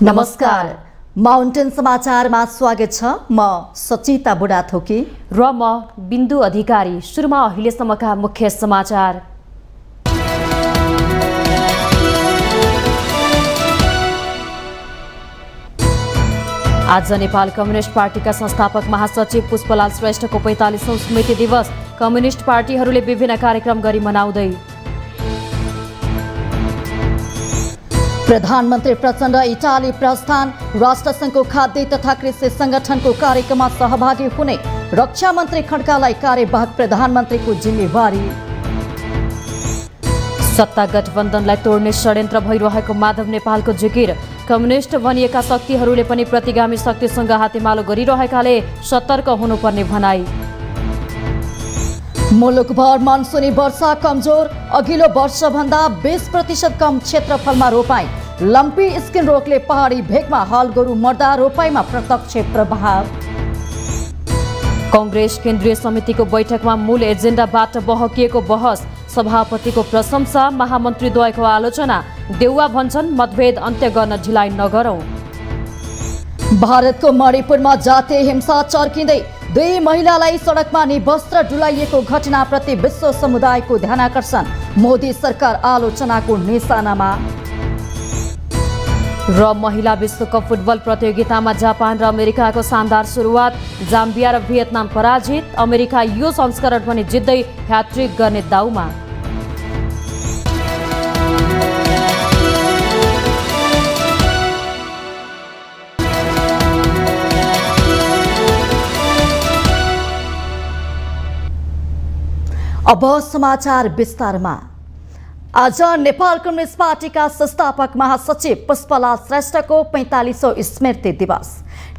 नमस्कार, माउन्टेन समाचारमा स्वागत छ। म सचिता बुढाथोकी र म बिन्दु अधिकारी। सुरुमा अहिलेसम्मका मुख्य समाचार। आज नेपाल कम्युनिस्ट पार्टीका संस्थापक महासचिव पुष्पलाल श्रेष्ठको 45औं स्मृति दिवस। कम्युनिस्ट पार्टीहरूले विभिन्न कार्यक्रम गरी मनाउँदै। प्रधानमन्त्री प्रचण्ड इटाली प्रस्थान। राष्ट्रसङ्घको खाद्य तथा कृषि संगठनको कार्यक्रममा सहभागी हुने। रक्षा मन्त्री खड्कालाई कार्यवाहक प्रधानमन्त्रीको जिम्मेवारी। सत्ता गठबन्धनलाई तोड्ने षड्यन्त्र भइरहेको माधव नेपालको जिकिर। कम्युनिस्ट भनिएका शक्तिहरूले पनि प्रतिगामी शक्तिसँग हातेमालो गरिरहेकाले सतर्क हुनुपर्ने भनाई। मुलुकभर मनसुनी वर्षा कमजोर। अघिल्लो वर्षभन्दा 20% कम क्षेत्रफलमा रोपाई। लम्पी स्किन रोगले पहाडी भेगमा हल गोरु मर्दा रोपाईमा प्रत्यक्ष प्रभाव। कांग्रेस केन्द्रीय समितिको बैठकमा मूल एजेन्डाबाट बहकिएको बहस। सभापतिको प्रशंसा, महामन्त्रीद्वयको आलोचना। देउवा भन्छन् मतभेद अन्त्य गर्न ढिलाइ नगरौं। भारतको मणिपुरमा जातीय हिंसा चर्किँदै। 2 महिलालाई सडकमा निवस्त्र डुलाइएको घटनाप्रति विश्व समुदायको ध्यानाकर्षण। मोदी सरकार आलोचनाको निशानामा। र महिला विश्वकप फुटबल प्रतियोगितामा जापान र अमेरिकाको शानदार सुरुवात। जाम्बिया र भियतनाम पराजित। अमेरिका यो संस्करण पनि जित्दै ह्याट्रिक गर्ने दाउमा। अब समाचार विस्तारमा। आज नेपाल कम्युनिस्ट पार्टीका संस्थापक महासचिव पुष्पलाल श्रेष्ठको 45औं स्मृति दिवस।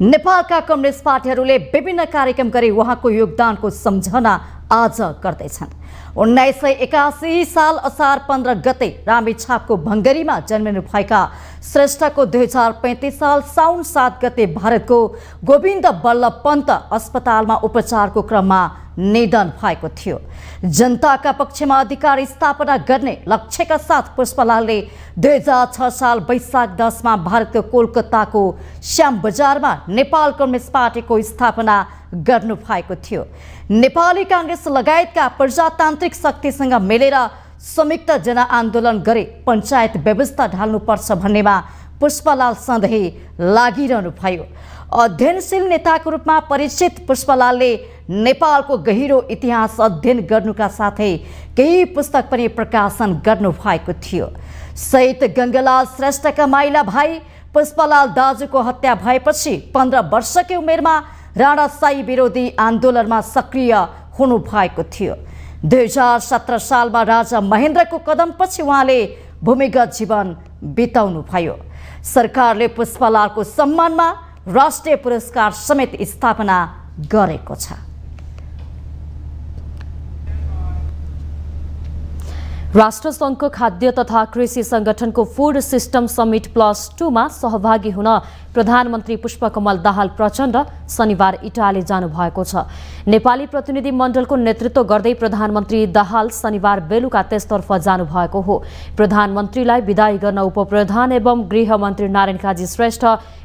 नेपालका कम्युनिस्ट पार्टीहरूले विभिन्न कार्यक्रम गरी उहाँको योगदानको सम्झना आज गर्दैछन्। 1981 साल असार 15 गते रामेछापको भङ्गरीमा जन्मिनु भएका श्रेष्ठको 2035 साल साउन 7 गते भारतको गोविन्द बल्लभ पन्त अस्पतालमा उपचारको क्रममा निधन भएको थियो। जनताका पक्षमा अधिकार स्थापना गर्ने लक्ष्यका साथ पुष्पलालले 2006 साल वैशाख 10 मा भारतको कोलकाताको श्याम बजारमा नेपाल कम्युनिस्ट पार्टीको स्थापना गर्नु भएको थियो। नेपाली कांग्रेस लगायतका प्रजातान्त्रिक शक्तिसँग मिलेर संयुक्त जनआन्दोलन गरे पञ्चायत व्यवस्था ढाल्नुपर्छ भन्नेमा पुष्पलाल सधैँ लागिरहनु भयो। अध्ययनशील नेताको रूपमा परिचित पुष्पलालले नेपालको गहिरो इतिहास अध्ययन गर्नुका साथै केही पुस्तक पनि प्रकाशन गर्नु भएको थियो। शहीद गङ्गालाल श्रेष्ठका माइला भाइ पुष्पलाल दाजुको हत्या भएपछि 15 वर्षकै उमेरमा राणाशाही विरोधी आन्दोलनमा सक्रिय हुनु भएको थियो। 2017 सालमा राजा महेन्द्रको कदमपछि उहाँले भूमिगत जीवन बिताउनु भयो। सरकारले पुष्पलालको सम्मानमा राष्ट्रिय पुरस्कार समेत स्थापना गरेको छ। राष्ट्रसङ्घको खाद्य तथा कृषि संगठनको फूड सिस्टम समिट +2 मा सहभागी हुन प्रधानमन्त्री पुष्पकमल दाहाल प्रचण्ड शनिबार इटाली जानुभएको छ। नेपाली प्रतिनिधि मण्डलको नेतृत्व गर्दै प्रधानमन्त्री दाहाल शनिबार बेलुका त्यसतर्फ जानुभएको हो। प्रधानमन्त्रीलाई विदाई गर्न उपप्रधान एवं गृहमन्त्री नारायण काजी श्रेष्ठ,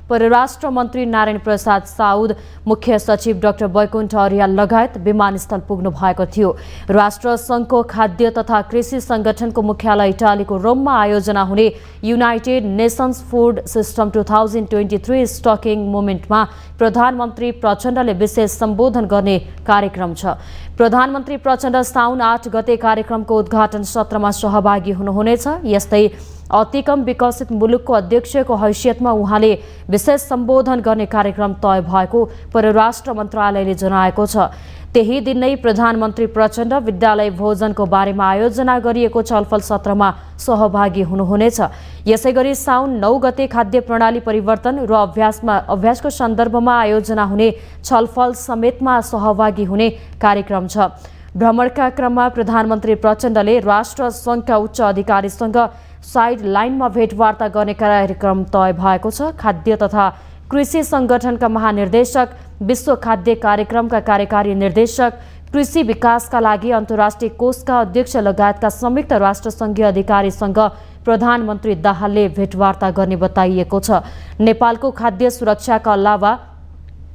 परराष्ट्र मन्त्री नारायण प्रसाद साउद, मुख्य सचिव डाक्टर वैकुण्ठ अर्याल लगायत विमानस्थल पुग्नु भएको थियो। राष्ट्रसङ्घको खाद्य तथा कृषि संगठनको मुख्यालय इटालीको रोममा आयोजना हुने United Nations food system 2023 stocktaking मोमेन्टमा प्रधानमन्त्री प्रचण्डले विशेष सम्बोधन गर्ने कार्यक्रम छ। प्रधानमन्त्री प्रचण्ड साउन 8 गते कार्यक्रमको उद्घाटन सत्रमा सहभागी हुनुहुनेछ। यस्तै अति कम विकसित मुलुकको अध्यक्षको हैसियतमा उहाँले विशेष सम्बोधन गर्ने कार्यक्रम तय भएको परराष्ट्र मन्त्रालयले जनाएको छ। त्यही दिन नै प्रधानमन्त्री प्रचण्ड विद्यालय भोजनको बारेमा आयोजना गरिएको छलफल सत्रमा सहभागी हुनुहुनेछ। यसैगरी साउन 9 गते खाद्य प्रणाली परिवर्तन र अभ्यासको सन्दर्भमा आयोजना हुने छलफल समेतमा सहभागी हुने कार्यक्रम छ। भ्रमणका क्रममा प्रधानमन्त्री प्रचण्डले राष्ट्रसङ्घका उच्च अधिकारीसँग साइड लाइनमा भेटवार्ता गर्ने कार्यक्रम तय भएको छ। खाद्य तथा कृषि संगठनका महानिर्देशक, विश्व खाद्य कार्यक्रमका कार्यकारी निर्देशक, कृषि विकासका लागि अन्तर्राष्ट्रिय कोषका अध्यक्ष लगायतका संयुक्त राष्ट्रसङ्घीय अधिकारीसँग प्रधानमन्त्री दाहालले भेटवार्ता गर्ने बताइएको छ। नेपालको खाद्य सुरक्षाका अलावा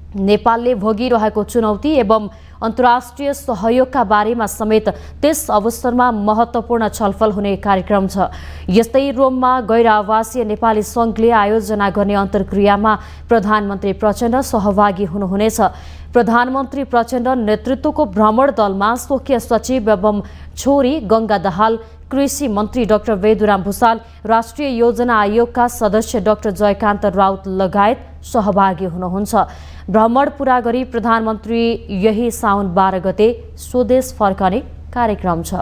नेपालले भोगिरहेको चुनौती एवं अन्तर्राष्ट्रिय सहयोगका बारेमा समेत त्यस अवसरमा महत्त्वपूर्ण छलफल हुने कार्यक्रम छ। यस्तै रोममा गैर आवासीय नेपाली सङ्घले आयोजना गर्ने अन्तर्क्रियामा प्रधानमन्त्री प्रचण्ड सहभागी हुनुहुनेछ। प्रधानमन्त्री प्रचण्ड नेतृत्वको भ्रमण दलमा स्वकीय सचिव एवं छोरी गङ्गा दाहाल, कृषि मन्त्री डाक्टर वेदुराम भुसाल, राष्ट्रिय योजना आयोगका सदस्य डाक्टर जयकान्त राउत लगायत सहभागी हुनुहुन्छ। भ्रमण पूरा गरी प्रधानमन्त्री यही साउन 12 गते स्वदेश फर्कने कार्यक्रम छ।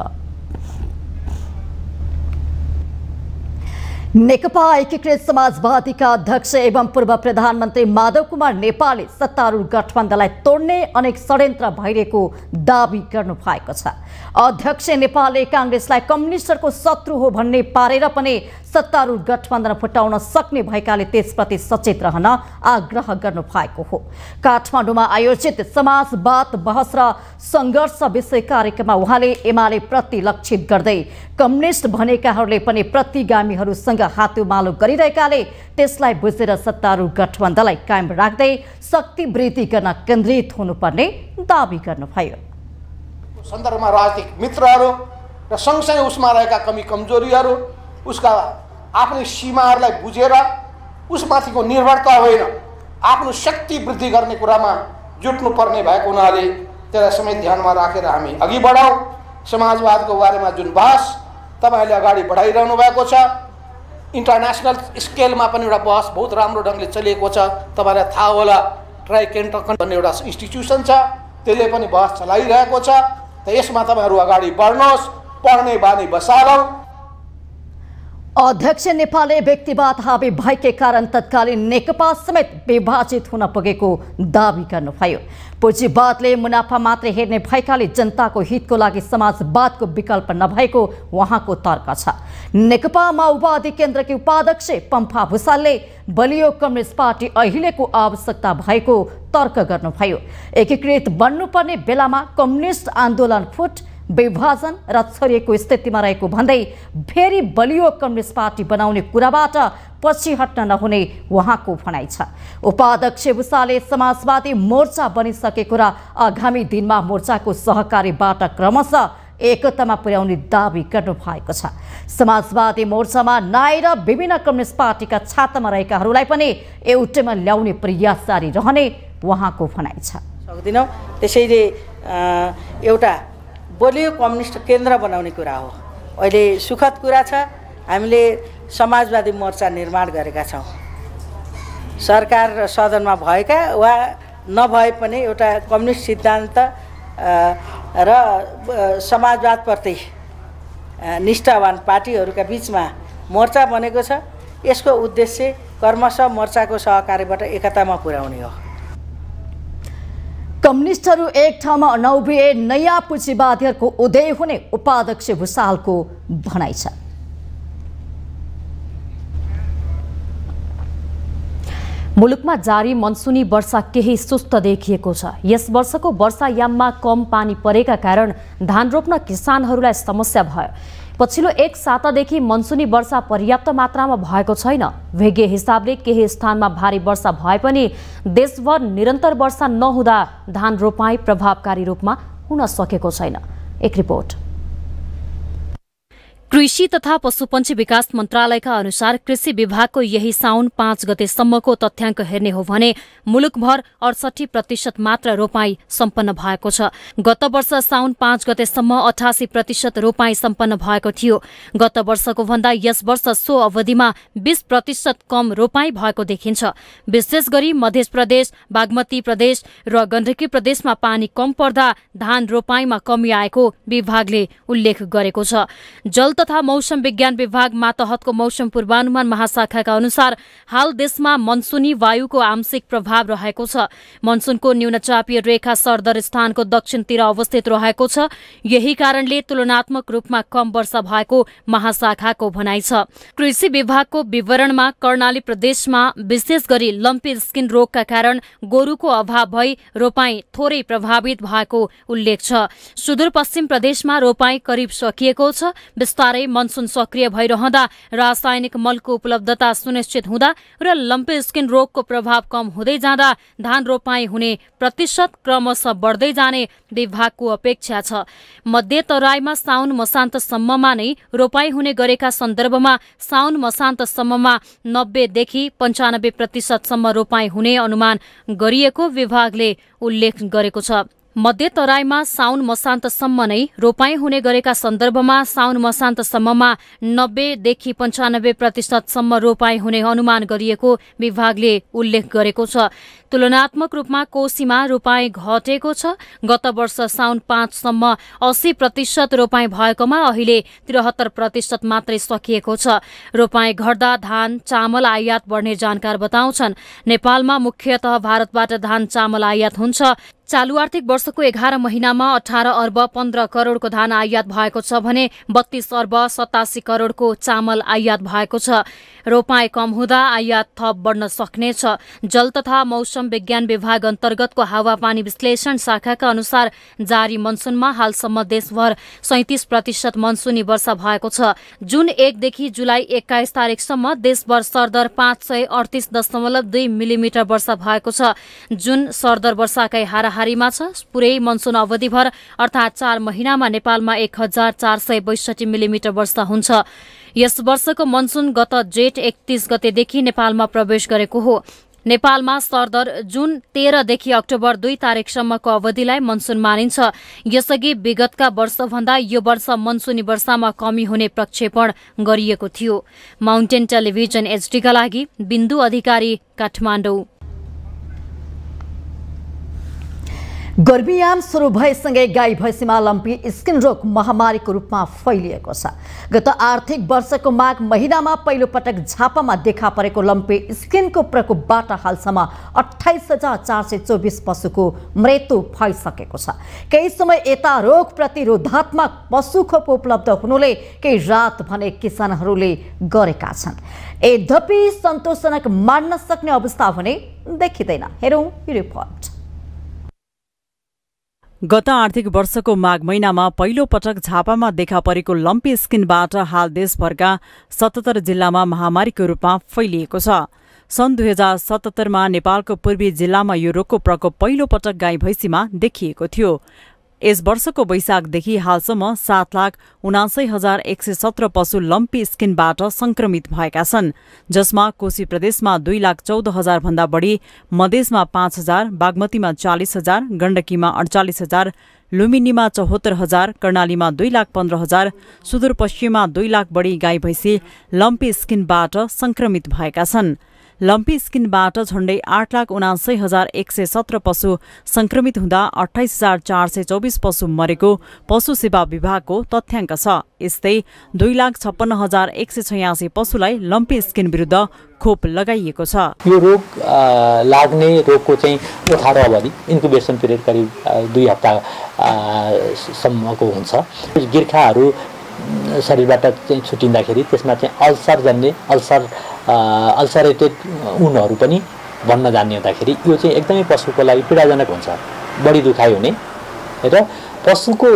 नेकपा एकीकृत समाजवादीका अध्यक्ष एवं पूर्व प्रधानमन्त्री माधव कुमार नेपालले सत्तारूढ गठबन्धनलाई तोड्ने अनेक षड्यन्त्र भइरहेको दावी गर्नु भएको छ। अध्यक्ष नेपालले कांग्रेसलाई कम्युनिस्टहरूको शत्रु हो भन्ने पारेर पनि सत्तारूढ गठबन्धन फुटाउन सक्ने भएकाले त्यसप्रति सचेत रहन आग्रह गर्नु भएको हो। काठमाडौँमा आयोजित समाजवाद बहस र संघर्ष विषय कार्यक्रममा उहाँले एमाले प्रति लक्षित गर्दै कम्युनिस्ट भनेकाहरूले पनि प्रतिगामीहरूसँग हातुमालो गरिरहेकाले त्यसलाई बुझेर सत्तारूढ गठबन्धनलाई कायम राख्दै शक्ति वृद्धि गर्न केन्द्रित हुनुपर्ने दावी गर्नुभयो। सन्दर्भमा राजनीतिक मित्रहरू र सँगसँगै उसमा रहेका कमी कमजोरीहरू, उसका आफ्नै सीमाहरूलाई बुझेर उसमाथिको निर्भरता होइन आफ्नो शक्ति वृद्धि गर्ने कुरामा जुट्नुपर्ने भएको हुनाले त्यसलाई समेत ध्यानमा राखेर हामी अघि बढाउँ। समाजवादको बारेमा जुन बहस तपाईँहरूले अगाडि बढाइरहनु भएको छ, इन्टरनेसनल स्केलमा पनि एउटा बहस बहुत राम्रो ढङ्गले चलिएको छ। तपाईँलाई थाहा होला, ट्राइकेन्टन भन्ने एउटा इन्स्टिट्युसन छ, त्यसले पनि बहस चलाइरहेको छ। त यसमा तपाईँहरू अगाडि बढ्नुहोस्, पढ्ने बानी बसालौँ। अध्यक्ष नेपालले व्यक्तिवाद हावी भएकै कारण तत्कालीन नेकपा समेत विभाजित हुन पुगेको दावी गर्नुभयो। पुँजीवादले मुनाफा मात्रै हेर्ने भएकाले जनताको हितको लागि समाजवादको विकल्प नभएको उहाँको तर्क छ। नेकपा माओवादी केन्द्रकी उपाध्यक्ष पम्फा भुसालले बलियो कम्युनिस्ट पार्टी अहिलेको आवश्यकता भएको तर्क गर्नुभयो। एकीकृत बन्नुपर्ने बेलामा कम्युनिस्ट आन्दोलन फुट विभाजन र छरिएको स्थितिमा रहेको भन्दै फेरि बलियो कम्युनिस्ट पार्टी बनाउने कुराबाट पछि हट्न नहुने उहाँको भनाइ छ। उपाध्यक्ष भुसालले समाजवादी मोर्चा बनिसकेको र आगामी दिनमा मोर्चाको सहकारीबाट क्रमशः एकतामा पुर्याउने दावी गर्नु भएको छ। समाजवादी मोर्चामा नआएर विभिन्न कम्युनिस्ट पार्टीका छातामा रहेकाहरूलाई पनि एउटैमा ल्याउने प्रयास जारी रहने उहाँको भनाइ छ। सक्दिनौँ, त्यसैले एउटा बलियो कम्युनिस्ट केन्द्र बनाउने कुरा हो। अहिले सुखद कुरा छ, हामीले समाजवादी मोर्चा निर्माण गरेका छौँ। सरकार र सदनमा भएका वा नभए पनि एउटा कम्युनिस्ट सिद्धान्त र समाजवादप्रति निष्ठावान पार्टीहरूका बिचमा मोर्चा बनेको छ। यसको उद्देश्य कर्मशः मोर्चाको सहकारीबाट एकतामा पुर्याउने हो। कम्युनिस्टहरू एक ठाउँमा नउभिए नयाँ पुँजीवादीहरूको उदय हुने उपाध्यक्ष भुसालको भनाइ छ। मुलुकमा जारी मनसुनी वर्षा केही सुस्त देखिएको छ। यस वर्षको वर्षायाममा कम पानी परेका कारण धान रोप्न किसानहरूलाई समस्या भयो। पछिल्लो एक सातादेखि मनसुनी वर्षा पर्याप्त मात्रामा भएको छैन। भेगे हिसाबले केही स्थानमा भारी वर्षा भए पनि देशभर निरन्तर वर्षा नहुँदा धान रोपाई प्रभावकारी रूपमा हुन सकेको छैन। एक रिपोर्ट। कृषि तथा पशुपन्छी विकास मन्त्रालयका अनुसार कृषि विभागको यही साउन 5 गतेसम्मको तथ्याङ्क हेर्ने हो भने मुलुकभर 68% मात्र रोपाई सम्पन्न भएको छ। गत वर्ष साउन 5 गतेसम्म 88% रोपाई सम्पन्न भएको थियो। गत वर्षको भन्दा यस वर्ष सो अवधिमा 20% कम रोपाई भएको देखिन्छ। विशेष गरी मध्य प्रदेश, बागमती प्रदेश र गण्डकी प्रदेशमा पानी कम पर्दा धान रोपाईमा कमी आएको विभागले उल्लेख गरेको छ। जल तथा मौसम विज्ञान विभाग मातहतको मौसम पूर्वानुमान महाशाखाका अनुसार हाल देशमा मनसुनी वायुको आंशिक प्रभाव रहेको छ। मनसुनको न्यूनचापीय रेखा सरदर स्थानको दक्षिणतिर अवस्थित रहेको छ। यही कारणले तुलनात्मक रूपमा कम वर्षा भएको महाशाखाको भनाइ छ। कृषि विभागको विवरणमा कर्णाली प्रदेशमा विशेष गरी लम्पी स्किन रोगका कारण गोरुको अभाव भई रोपाई थोरै प्रभावित भएको उल्लेख छ। सुदूरपश्चिम प्रदेशमा रोपाई करिब सकिएको छ। अनुसारै मनसुन सक्रिय भइरहँदा रासायनिक मलको उपलब्धता सुनिश्चित हुँदा र लम्पी स्किन रोगको प्रभाव कम हुँदै जाँदा धान रोपाई हुने प्रतिशत क्रमशः बढ्दै जाने विभागको अपेक्षा छ। मध्य तराईमा साउन मसान्तसम्ममा नै रोपाई हुने गरेका सन्दर्भमा साउन मसान्तसम्ममा 90 देखि 95% सम्म रोपाई हुने अनुमान गरिएको विभागले उल्लेख गरेको छ। मध्य तराईमा साउन मसान्तसम्म नै रोपाई हुने गरेका सन्दर्भमा साउन मसान्तसम्ममा 90 देखि 95% सम्म रोपाई हुने अनुमान गरिएको विभागले उल्लेख गरेको छ। तुलनात्मक रूपमा कोशीमा रोपाई घटेको छ। गत वर्ष साउन 5 सम्म 80% रोपाई भएकोमा अहिले 73% मात्रै सकिएको छ। रोपाई घट्दा धान चामल आयात बढ्ने जानकार बताउँछन्। नेपालमा मुख्यतः भारतबाट धान चामल आयात हुन्छ। चालु आर्थिक वर्षको 11 महिनामा 18 अर्ब 15 करोडको धान आयात भएको छ भने 32 अर्ब 87 करोडको चामल आयात भएको छ। रोपाई कम हुँदा आयात थप बढ्न सक्नेछ। जल तथा मौसम विज्ञान विभाग अन्तर्गतको हावापानी विश्लेषण शाखाका अनुसार जारी मनसुनमा हालसम्म देशभर 37% मनसुनी वर्षा भएको छ। जुन 1 देखि जुलाई 21 तारिकसम्म देशभर सरदर 538.2 मिलिमिटर वर्षा भएको छ। जुन सरदर वर्षाकै हाराहारीमा छ। पुरै मनसुन अवधिभर अर्थात् 4 महिनामा नेपालमा 1462 मिलिमिटर वर्षा हुन्छ। यस वर्षको मनसुन गत जेठ 31 गतेदेखि नेपालमा प्रवेश गरेको हो। नेपालमा सरदर जुन 13 देखि अक्टोबर 2 तारिकसम्मको अवधिलाई मनसुन मानिन्छ। यसअघि विगतका वर्षभन्दा यो वर्ष मनसुनी वर्षामा कमी हुने प्रक्षेपण गरिएको थियो। माउन्टेन टेलिभिजन एचडीका लागि बिन्दु अधिकारी, काठमाडौँ। गर्मीयाम सुरु भएसँगै गाई भैँसीमा लम्पी स्किन रोग महामारीको रूपमा फैलिएको छ। गत आर्थिक वर्षको माघ महिनामा पहिलो पटक झापामा देखा परेको लम्पी स्किनको प्रकोपबाट हालसम्म 28,424 पशुको मृत्यु भइसकेको छ। केही समय यता रोग प्रतिरोधात्मक पशु खोप उपलब्ध हुनुले केही राहत भने किसानहरूले गरेका छन्। यद्यपि सन्तोषजनक मान्न सक्ने अवस्था भने देखिँदैन। हेरौँ यो रिपोर्ट। गत आर्थिक वर्षको माघ महिनामा पहिलो पटक झापामा देखा परेको लम्पी स्किनबाट हाल देशभरका 77 जिल्लामा महामारीको रूपमा फैलिएको छ। सन् 2077मा नेपालको पूर्वी जिल्लामा यो रोगको प्रकोप पहिलो पटक गाई भैँसीमा देखिएको थियो। यस वर्षको वैशाखदेखि हालसम्म 7,79,117 पशु लम्पी स्किनबाट संक्रमित भएका छन्, जसमा कोशी प्रदेशमा 2,14,000 भन्दा बढी, मधेसमा 5,000, बागमतीमा 40,000, गण्डकीमा 48,000, लुम्बिनीमा 74,000, कर्णालीमा 2,15,000, सुदूरपश्चिममा 2 लाख बढी गाई भैँसी लम्पी स्किनबाट संक्रमित भएका छन्। लम्पी स्किनबाट झण्डै 8,79,117 पशु संक्रमित हुँदा 28,424 पशु मरेको पशु सेवा विभागको तथ्याङ्क छ। यस्तै 2,56,186 पशुलाई लम्पी स्किन विरुद्ध खोप लगाइएको छ। यो रोग लाग्ने रोगको चाहिँ अठारो अवधि इन्क्युबेसन पिरियड करिब 2 हप्ता सम्मको हुन्छ। गिर्खाहरू शरीरबाट चाहिँ छुटिँदाखेरि त्यसमा चाहिँ अल्सर जन्ने अल्सरेटेड उनहरू पनि बन्न जान्ने हुँदाखेरि यो चाहिँ एकदमै पशुको लागि पीडाजनक हुन्छ, बढी दुखाइ हुने र पशुको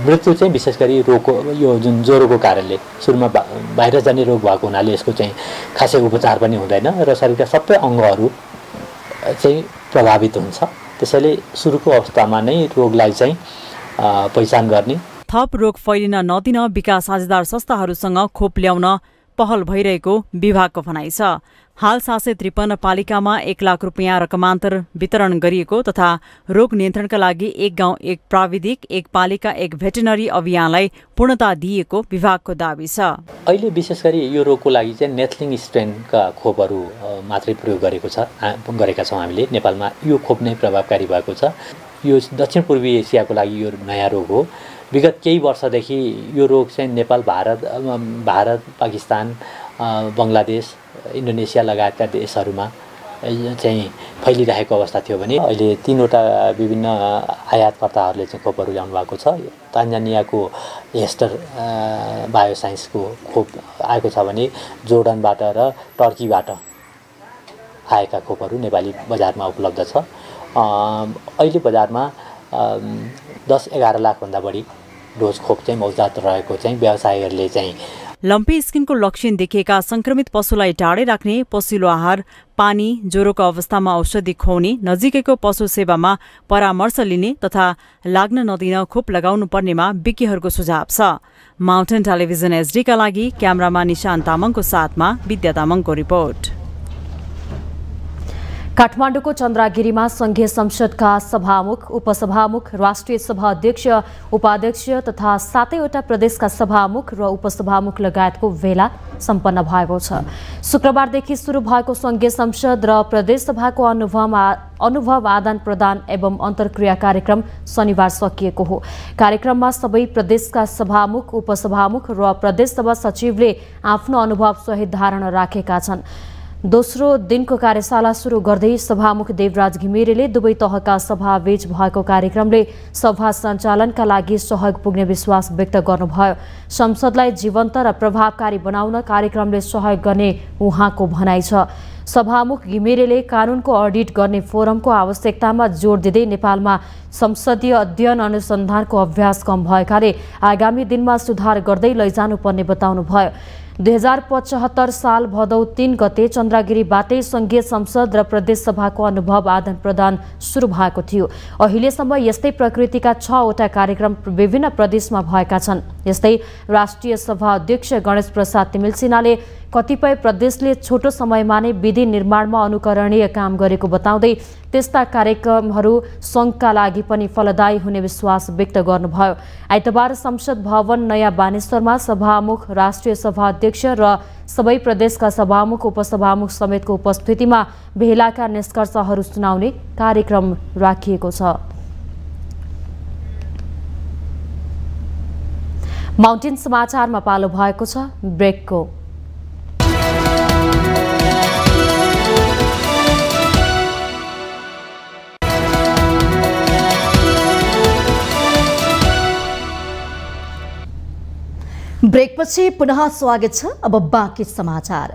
मृत्यु चाहिँ विशेष गरी रोगको यो जुन ज्वरोको कारणले सुरुमा भाइरस जाने रोग भएको हुनाले यसको चाहिँ खासै उपचार पनि हुँदैन र शरीरका सबै अङ्गहरू चाहिँ प्रभावित हुन्छ। त्यसैले सुरुको अवस्थामा नै रोगलाई चाहिँ पहिचान गर्ने, थप रोग फैलिन नदिन विकास साझेदार संस्थाहरूसँग खोप ल्याउन पहल भइरहेको विभागको भनाइ छ। हाल 753 पालिकामा 1 लाख रुपियाँ रकमान्तर वितरण गरिएको तथा रोग नियन्त्रणका लागि 1 गाउँ 1 प्राविधिक 1 पालिका 1 भेटेनरी अभियानलाई पूर्णता दिएको विभागको दाबी छ। अहिले विशेष गरी यो रोगको लागि चाहिँ नेथलिङ स्ट्रेनका खोपहरू मात्रै प्रयोग गरेका छौँ हामीले। नेपालमा यो खोप नै प्रभावकारी भएको छ। यो दक्षिण पूर्वी एसियाको लागि यो नयाँ रोग हो। विगत केही वर्षदेखि यो रोग चाहिँ नेपाल, भारत, पाकिस्तान, बङ्गलादेश, इन्डोनेसिया लगायतका देशहरूमा चाहिँ फैलिरहेको अवस्था थियो भने अहिले 3वटा विभिन्न आयातकर्ताहरूले चाहिँ खोपहरू ल्याउनु भएको छ। तान्जानियाको हेस्टर बायोसाइन्सको खोप आएको छ भने जोर्डनबाट र टर्कीबाट आएका खोपहरू नेपाली बजारमा उपलब्ध छ। अहिले बजारमा 10-11 लाखभन्दा बढी डोज खोप चाहिँ मौजात रहेको चाहिँ व्यवसायीहरूले चाहिँ लम्पी स्किनको लक्षण देखिएका संक्रमित पशुलाई टाढै राख्ने, पसिलो आहार, पानी, ज्वरोको अवस्थामा औषधि खुवाउने, नजिकैको पशु सेवामा परामर्श लिने तथा लाग्न नदिन खोप लगाउनु पर्नेमा विज्ञहरूको सुझाव छ। माउन्टेन टेलिभिजन एसडीका लागि क्यामेरामा निशान तामाङको साथमा विद्या तामाङको रिपोर्ट। काठमाडौँको चन्द्रागिरीमा संघीय संसदका सभामुख, उपसभामुख, राष्ट्रिय सभा अध्यक्ष, उपाध्यक्ष तथा 7वटा प्रदेशका सभामुख र उपसभामुख लगायतको भेला सम्पन्न भएको छ। शुक्रबारदेखि सुरु भएको संघीय संसद र प्रदेश सभाको अनुभव आदान प्रदान एवं अन्तर्क्रिया कार्यक्रम शनिबार सकिएको हो। कार्यक्रममा सबै प्रदेशका सभामुख, उपसभामुख र प्रदेश सभा सचिवले आफ्नो अनुभव सहित धारणा राखेका छन्। दोस्रो दिनको कार्यशाला सुरु गर्दै सभामुख देवराज घिमिरेले दुवै तहका सभाबीच भएको कार्यक्रमले सभा सञ्चालनका लागि सहयोग पुग्ने विश्वास व्यक्त गर्नुभयो। संसदलाई जीवन्त र प्रभावकारी बनाउन कार्यक्रमले सहयोग गर्ने उहाँको भनाइ छ। सभामुख घिमिरेले कानूनको अडिट गर्ने फोरमको आवश्यकतामा जोड दिँदै नेपालमा संसदीय अध्ययन अनुसन्धानको अभ्यास कम भएकाले आगामी दिनमा सुधार गर्दै लैजानुपर्ने बताउनुभयो। 2075 साल भदौ 3 गते चन्द्रागिरीबाटै संघीय संसद र प्रदेश सभाको अनुभव आदान प्रदान सुरु भएको थियो। अहिलेसम्म यस्तै प्रकृतिका 6वटा कार्यक्रम विभिन्न प्रदेशमा भएका छन्। यस्तै राष्ट्रिय सभा अध्यक्ष गणेश प्रसाद तिमिल सिन्हाले कतिपय प्रदेशले छोटो समयमा नै विधि निर्माणमा अनुकरणीय काम गरेको बताउँदै त्यस्ता कार्यक्रमहरू सङ्घका लागि पनि फलदायी हुने विश्वास व्यक्त गर्नुभयो। आइतबार संसद भवन नयाँ बानेश्वरमा सभामुख, राष्ट्रिय सभा अध्यक्ष र सबै प्रदेशका सभामुख, उपसभामुख समेतको उपस्थितिमा भेलाका निष्कर्षहरू सुनाउने कार्यक्रम राखिएको छ। माउन्टेन समाचारमा पालो भएको छ ब्रेकको। ब्रेकपछि पुनः स्वागत छ। अब बाँकी समाचार।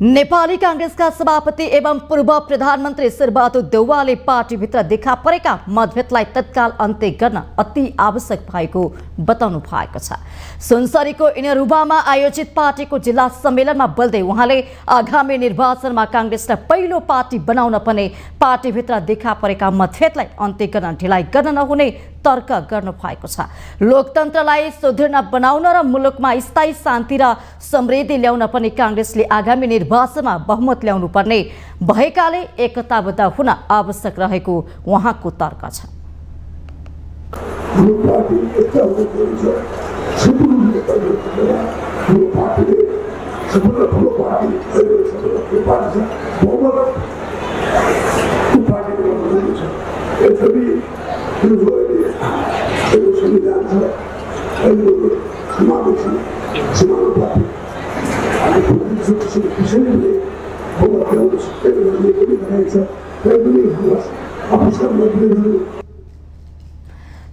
नेपाली कांग्रेसका सभापति एवं पूर्व प्रधानमन्त्री शेरबहादुर देउवाले पार्टीभित्र देखा परेका मतभेदलाई तत्काल अन्त्य गर्न अति आवश्यक भएको बताउनु भएको छ। सुनसरीको इनरुवामा आयोजित पार्टीको जिल्ला सम्मेलनमा बोल्दै उहाँले आगामी निर्वाचनमा कांग्रेसलाई पहिलो पार्टी बनाउन पर्ने पार्टीभित्र देखा परेका मतभेदलाई अन्त्य गर्न ढिलाइ गर्न नहुने तर्क गर्नु भएको छ। लोकतन्त्रलाई सुदृढ बनाउन र मुलुकमा स्थायी शान्ति र समृद्धि ल्याउन पनि कांग्रेसले आगामी निर्वाचनमा बहुमत ल्याउनु पर्ने भएकाले एकताबद्ध हुन आवश्यक रहेको उहाँको तर्क छ।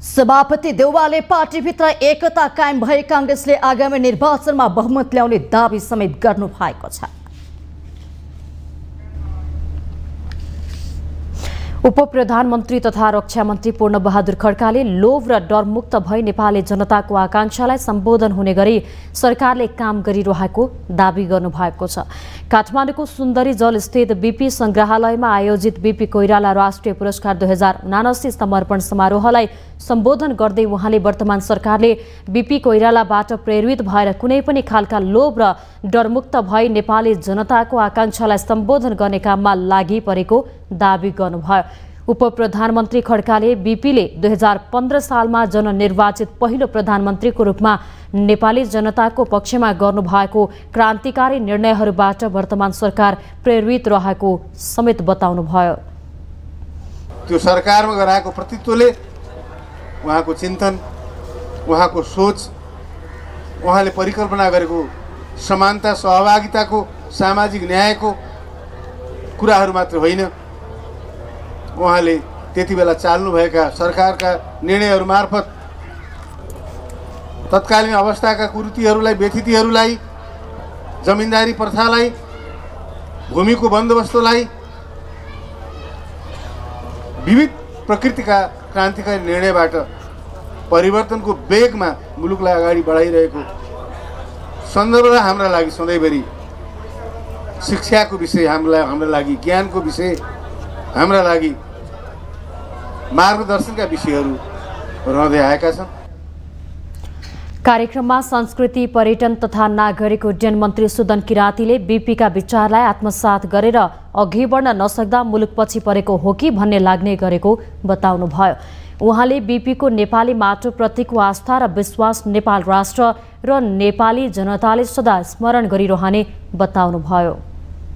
सभापति देउवाले पार्टीभित्र एकता कायम भए कांग्रेसले आगामी निर्वाचनमा बहुमत ल्याउने दावी समेत गर्नु भएको छ। उपप्रधानमन्त्री तथा रक्षा मन्त्री पूर्णबहादुर खड्काले लोभ र डरमुक्त भई नेपाली जनताको आकांक्षालाई सम्बोधन हुने गरी सरकारले काम गरिरहेको दावी गर्नुभएको छ। काठमाडौँको सुन्दरी जल स्थित बीपी संग्रहालयमा आयोजित बीपी कोइराला राष्ट्रिय पुरस्कार 2079 समर्पण समारोहलाई सम्बोधन गर्दै उहाँले वर्तमान सरकारले बीपी कोइरालाबाट प्रेरित भएर कुनै पनि खालका लोभ र डरमुक्त भई नेपाली जनताको आकांक्षालाई सम्बोधन गर्ने काममा लागि परेको दावी गर्नुभयो। उपप्रधानमन्त्री खड्काले बीपीले 2015 सालमा जननिर्वाचित पहिलो प्रधानमन्त्रीको रूपमा नेपाली जनताको पक्षमा गर्नुभएको क्रान्तिकारी निर्णयहरूबाट वर्तमान सरकार प्रेरित रहेको समेत बताउनुभयो। त्यो सरकारमा गराएको प्रतित्वले उहाँको चिन्तन, उहाँको सोच, उहाँले परिकल्पना गरेको समानता, सहभागिताको, सामाजिक न्यायको कुराहरू मात्र होइन, उहाँले त्यति बेला चाल्नुभएका सरकारका निर्णयहरू मार्फत तत्कालीन अवस्थाका कुरीतिहरूलाई, व्यथितिहरूलाई, जमिनदारी प्रथालाई, भूमिको बन्दोबस्तलाई, विविध प्रकृतिका क्रान्तिकारी निर्णयबाट परिवर्तनको वेगमा मुलुकलाई अगाडि बढाइरहेको सन्दर्भ हाम्रा लागि सधैँभरि शिक्षाको विषय, हाम्रा लागि ज्ञानको विषय, हाम्रा लागि मार्गदर्शनका विषयहरू रहँदै आएका छन्। कार्यक्रममा संस्कृति, पर्यटन तथा नागरिक उड्डयन मन्त्री सुदन किराँतीले बीपीका विचारलाई आत्मसात गरेर अघि बढ्न नसक्दा मुलुक पछि परेको हो कि भन्ने लाग्ने गरेको बताउनुभयो। उहाँले बीपीको नेपाली माटोप्रतिको आस्था र विश्वास नेपाल राष्ट्र र नेपाली जनताले सदा स्मरण गरिरहने बताउनुभयो।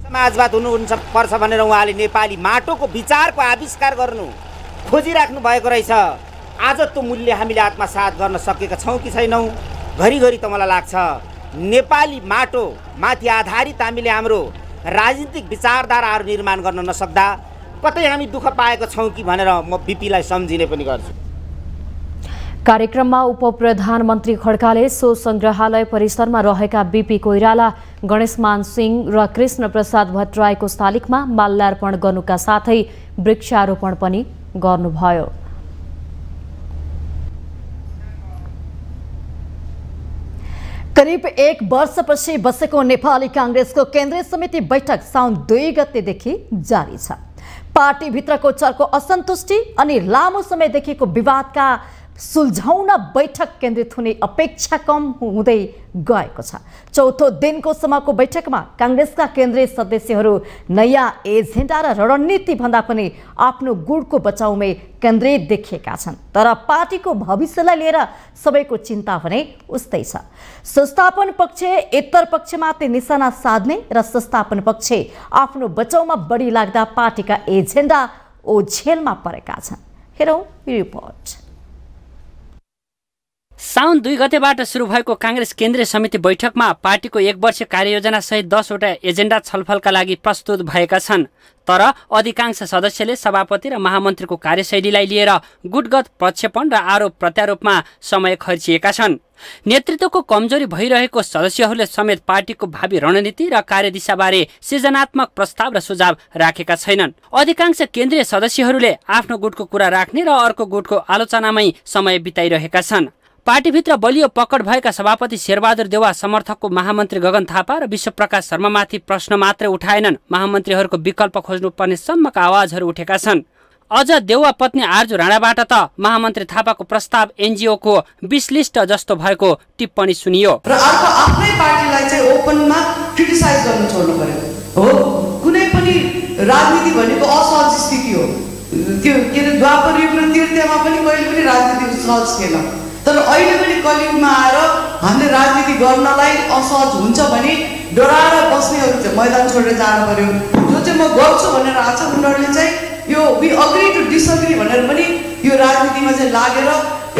समाजवाद हुनुपर्छ भनेर उहाँले नेपाली माटोको विचारको आविष्कार गर्नु खोजिराख्नु भएको रहेछ। आज त्यो मूल्य हामीले आत्मसात गर्न सकेका छौँ कि छैनौँ? घरिघरि त मलाई लाग्छ नेपाली माटो माथि आधारित हामीले हाम्रो राजनीतिक विचारधाराहरू निर्माण गर्न नसक्दा कतै हामी दुःख पाएको छौँ कि भनेर म बीपीलाई सम्झिने पनि गर्छु। कार्यक्रममा उपप्रधानमन्त्री खड्काले सो संग्रहालय परिसरमा रहेका बीपी कोइराला, गणेशमान सिंह र कृष्ण प्रसाद भट्टराईको शालिगमा माल्यार्पण गर्नुका साथै वृक्षारोपण पनि गर्नुभयो। करिब 1 वर्षपछि बसेको नेपाली कांग्रेसको केन्द्रीय समिति बैठक साउन 2 गतेदेखि जारी छ। पार्टीभित्रको चर्को असन्तुष्टि अनि लामो समयदेखिको विवादका सुल्झाउन बैठक केन्द्रित हुने अपेक्षा कम हुँदै गएको छ। चौथो दिनको समयको बैठकमा कांग्रेसका केन्द्रीय सदस्यहरू नयाँ एजेन्डा र रणनीति भन्दा पनि आफ्नो गुडको बचाउमै केन्द्रित देखिएका छन्। तर पार्टीको भविष्यलाई लिएर सबैको चिन्ता भने उस्तै छ। संस्थापन पक्ष इतर पक्षमाथि निशाना साध्ने र संस्थापन पक्ष आफ्नो बचाउमा बढी लाग्दा पार्टीका एजेन्डा ओझेलमा परेका छन्। हेरौँ रिपोर्ट। साउन 2 गतेबाट सुरु भएको कांग्रेस केन्द्रीय समिति बैठकमा पार्टीको 1 वर्ष कार्ययोजना सहित 10 वटा एजेन्डा छलफलका लागि प्रस्तुत भएका छन्। तर अधिकांश सदस्यले सभापति र महामन्त्रीको कार्यशैलीलाई लिएर गुटगत प्रक्षेपण र आरोप प्रत्यारोपमा समय खर्चिएका छन्। नेतृत्वको कमजोरी भइरहेको सदस्यहरूले समेत पार्टीको भावी रणनीति र कार्यदिशाबारे सृजनात्मक प्रस्ताव र सुझाव राखेका छैनन्। अधिकांश केन्द्रीय सदस्यहरूले आफ्नो गुटको कुरा राख्ने र अर्को गुटको आलोचनामै समय बिताइरहेका छन्। पार्टीभित्र बलियो पकड भएका सभापति शेरबहादुर देउवा, समर्थकको महामन्त्री गगन थापा र विश्वप्रकाश शर्मामाथि प्रश्न मात्रै उठाएनन्, महामन्त्रीहरूको विकल्प खोज्नुपर्ने सम्मका आवाजहरू उठेका छन्। अझ देउवा पत्नी आर्जु राणाबाट त महामन्त्री थापाको प्रस्ताव एनजिओको विशलिस्ट जस्तो भएको टिप्पणी सुनियो। र अर्को आफ्नै पार्टीलाई चाहिँ ओपनमा क्रिटिसाइज गर्न छोड्नु पर्यो। हो, कुनै पनि राजनीति भनेको असहज स्थिति हो। त्यो के अरे द्वापर युग र तृतीयमा पनि कहिले पनि राजनीति सहज थिएन। तर अहिले पनि कलियुगमा आएर हामीले राजनीति गर्नलाई असहज हुन्छ भने डराएर बस्नेहरू चाहिँ मैदान छोडेर जानु पर्यो। जो चाहिँ म गर्छु भनेर आएको छ उनीहरूले चाहिँ यो वी अग्री टु डिसअग्री भनेर पनि यो राजनीतिमा चाहिँ लागेर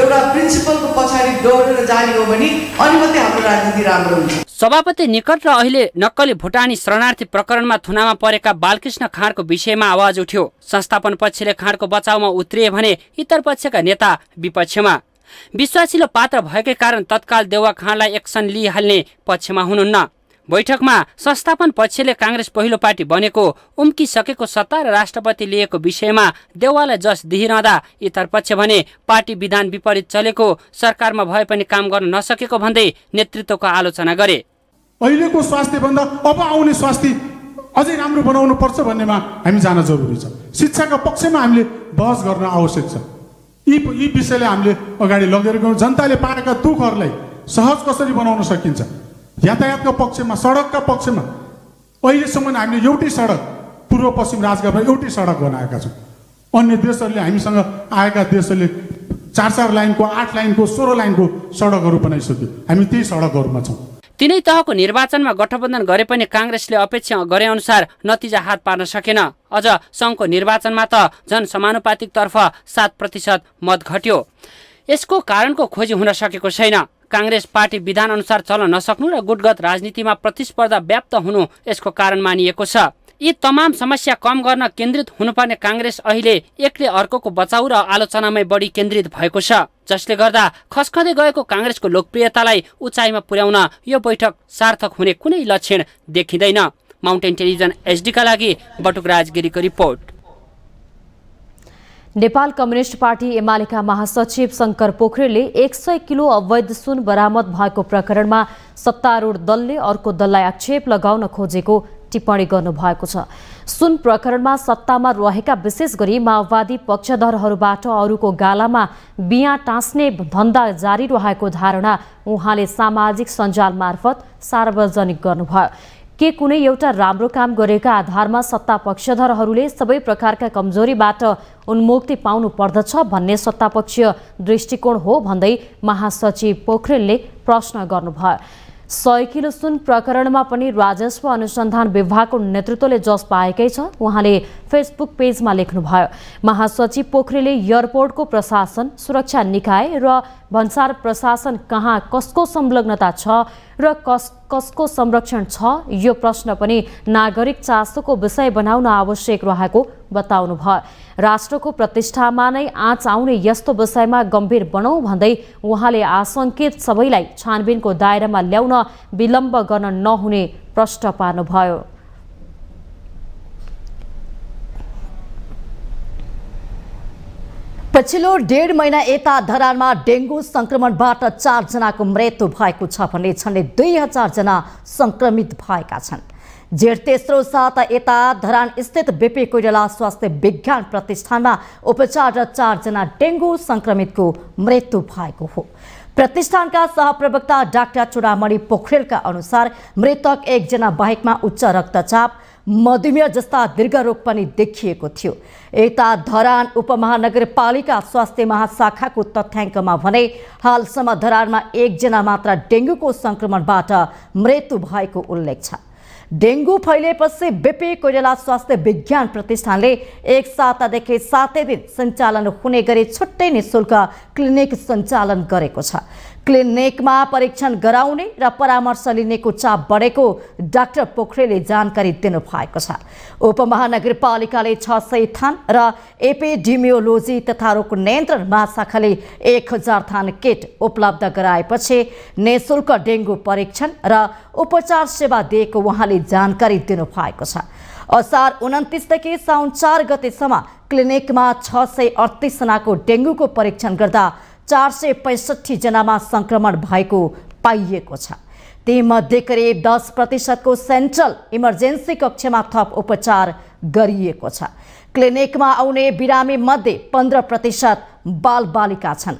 एउटा प्रिन्सिपलको पछाडि दौडेर जाने हो भने अनि मात्रै हाम्रो राजनीति राम्रो हुन्छ। सभापति निकट र अहिले नक्कली भुटानी शरणार्थी प्रकरणमा थुनामा परेका बालकृष्ण खाँडको विषयमा आवाज उठ्यो। संस्थापन पक्षले खाँडको बचाउमा उत्रिए भने इतर पक्षका नेता विपक्षमा। विश्वासिलो पात्र भएकै कारण तत्काल देउवा खाँडलाई एक्सन लिइहाल्ने पक्षमा हुनुहुन्न। बैठकमा संस्थापन पक्षले कांग्रेस पहिलो पार्टी बनेको, उम्किसकेको सत्ता र राष्ट्रपति लिएको विषयमा देउवालाई जस दिइरहँदा इतर पक्ष भने पार्टी विधान विपरीत चलेको, सरकारमा भए पनि काम गर्न नसकेको भन्दै नेतृत्वको आलोचना गरे। अहिलेको स्वास्थ्य भन्दा अब आउने स्वास्थ्य अझै राम्रो बनाउनु पर्छ भन्नेमा हामी जान जरुरी छ। शिक्षाका पक्षमा हामीले बहस गर्न आवश्यक छ। यी विषयले हामीले अगाडि लगेर गयौँ। जनताले पाएका दुःखहरूलाई सहज कसरी बनाउन सकिन्छ, यातायातका पक्षमा, सडकका पक्षमा अहिलेसम्म हामीले एउटै सडक पूर्व पश्चिम राजघाटमा एउटै सडक बनाएका छौँ। अन्य देशहरूले हामीसँग आएका देशहरूले 4-4 लाइनको, 8 लाइनको, 16 लाइनको सडकहरू बनाइसक्यो। हामी त्यही सडकहरूमा छौँ। तीनै तहको निर्वाचनमा गठबन्धन गरे पनि कांग्रेसले अपेक्षा गरे अनुसार नतिजा हात पार्न सकेन। अझ संघको निर्वाचनमा त झन समानुपातिक तर्फ 7% मत घट्यो। यसको कारणको खोजी हुन सकेको छैन। कांग्रेस पार्टी विधान अनुसार चल्न नसक्नु र गुटगत राजनीतिमा प्रतिस्पर्धा व्याप्त हुनु यसको कारण मानिएको छ। यी तमाम समस्या कम गर्न केन्द्रित हुनुपर्ने कांग्रेस अहिले एकले अर्कोको बचाउ र आलोचनामै बढी केन्द्रित भएको छ, जसले गर्दा खस्कँदै गएको कांग्रेसको लोकप्रियतालाई उचाइमा पुर्याउन यो बैठक सार्थक हुने कुनै लक्षण देखिँदैन। माउन्टेन टेलिभिजन एचडी का लागि बटुक राजगिरीको रिपोर्ट। नेपाल कम्युनिस्ट पार्टी एमालेका महासचिव शंकर पोखरेलले 100 किलो अवैध सुन बरामद भएको प्रकरणमा सत्तारूढ दलले अर्को दललाई आक्षेप लगाउन खोजेको टिप्पणी गर्नुभएको छ। सुन प्रकरणमा सत्तामा रहेका विशेष गरी माओवादी पक्षधरहरूबाट अरूको गालामा बियाँ टाँस्ने धन्दा जारी रहेको धारणा उहाँले सामाजिक सञ्जाल मार्फत सार्वजनिक गर्नुभयो। के कुनै एउटा राम्रो काम गरेका आधारमा सत्ता पक्षधरहरूले सबै प्रकारका कमजोरीबाट उन्मुक्ति पाउनु पर्दछ भन्ने सत्तापक्षीय दृष्टिकोण हो भन्दै महासचिव पोखरेलले प्रश्न गर्नुभयो। 100 किलो सुन प्रकरणमा पनि राजस्व अनुसन्धान विभागको नेतृत्वले जस पाएकै छ उहाँले फेसबुक पेजमा लेख्नुभयो। महासचिव पोखरेलले एयरपोर्टको प्रशासन, सुरक्षा निकाय र भन्सार प्रशासन कहाँ कसको संलग्नता छ र कसको संरक्षण छ यो प्रश्न पनि नागरिक चासोको विषय बनाउन आवश्यक रहेको बताउनुभयो। राष्ट्रको प्रतिष्ठामा नै आँच आउने यस्तो विषयमा गम्भीर बनाऊ भन्दै उहाँले आशंकित सबैलाई छानबिनको दायरामा ल्याउन विलम्ब गर्न नहुने प्रश्न पार्नुभयो। पछिल्लो 1.5 महिना यता धरानमा डेंगू संक्रमणबाट 4 जनाको मृत्यु भएको छ भने झन्डै 2000 जना संक्रमित भएका छन्। जेठ तेस्रो साता यता धरान स्थित बीपी कोइराला स्वास्थ्य विज्ञान प्रतिष्ठानमा उपचार 4 जना डेंगू संक्रमितको मृत्यु भएको हो। प्रतिष्ठानका सहप्रवक्ता डाक्टर चूडामणि पोखरेलका अनुसार मृतक 1 जना बाहेकमा उच्च रक्तचाप, मधुमेह जस्ता दीर्घ रोग पनि देखिएको थियो। यता धरान उपमहानगरपालिका स्वास्थ्य महाशाखाको तथ्याङ्कमा भने हालसम्म धरानमा 1 जना मात्र डेंगूको संक्रमणबाट मृत्यु भएको उल्लेख छ। डेंगू फैलिएपछि बीपी कोइराला स्वास्थ्य विज्ञान प्रतिष्ठानले 1 सातादेखि 7 दिन सञ्चालन हुने गरी छुट्टै निःशुल्क क्लिनिक सञ्चालन गरेको छ। क्लिनिकमा परीक्षण गराउने र परामर्श लिनेको चाप बढेको डाक्टर पोखरेलले जानकारी दिनुभएको छ। उपमहानगरपालिकाले 600 थान र एपिडेमियोलोजी तथा रोग नियन्त्रण महाशाखाले 1000 थान किट उपलब्ध गराएपछि निःशुल्क डेंगू परीक्षण र उपचार सेवा दिएको उहाँले जानकारी दिनुभएको छ। असार 29 देखि साउन 4 गतेसम्म क्लिनिकमा 638 जनाको डेंगूको परीक्षण गर्दा 465 जनामा संक्रमण भएको पाइएको छ। तीमध्ये करिब 10% को सेन्ट्रल इमर्जेन्सी कक्षमा थप उपचार गरिएको छ। क्लिनिकमा आउने बिरामी मध्ये 15% बालबालिका छन्।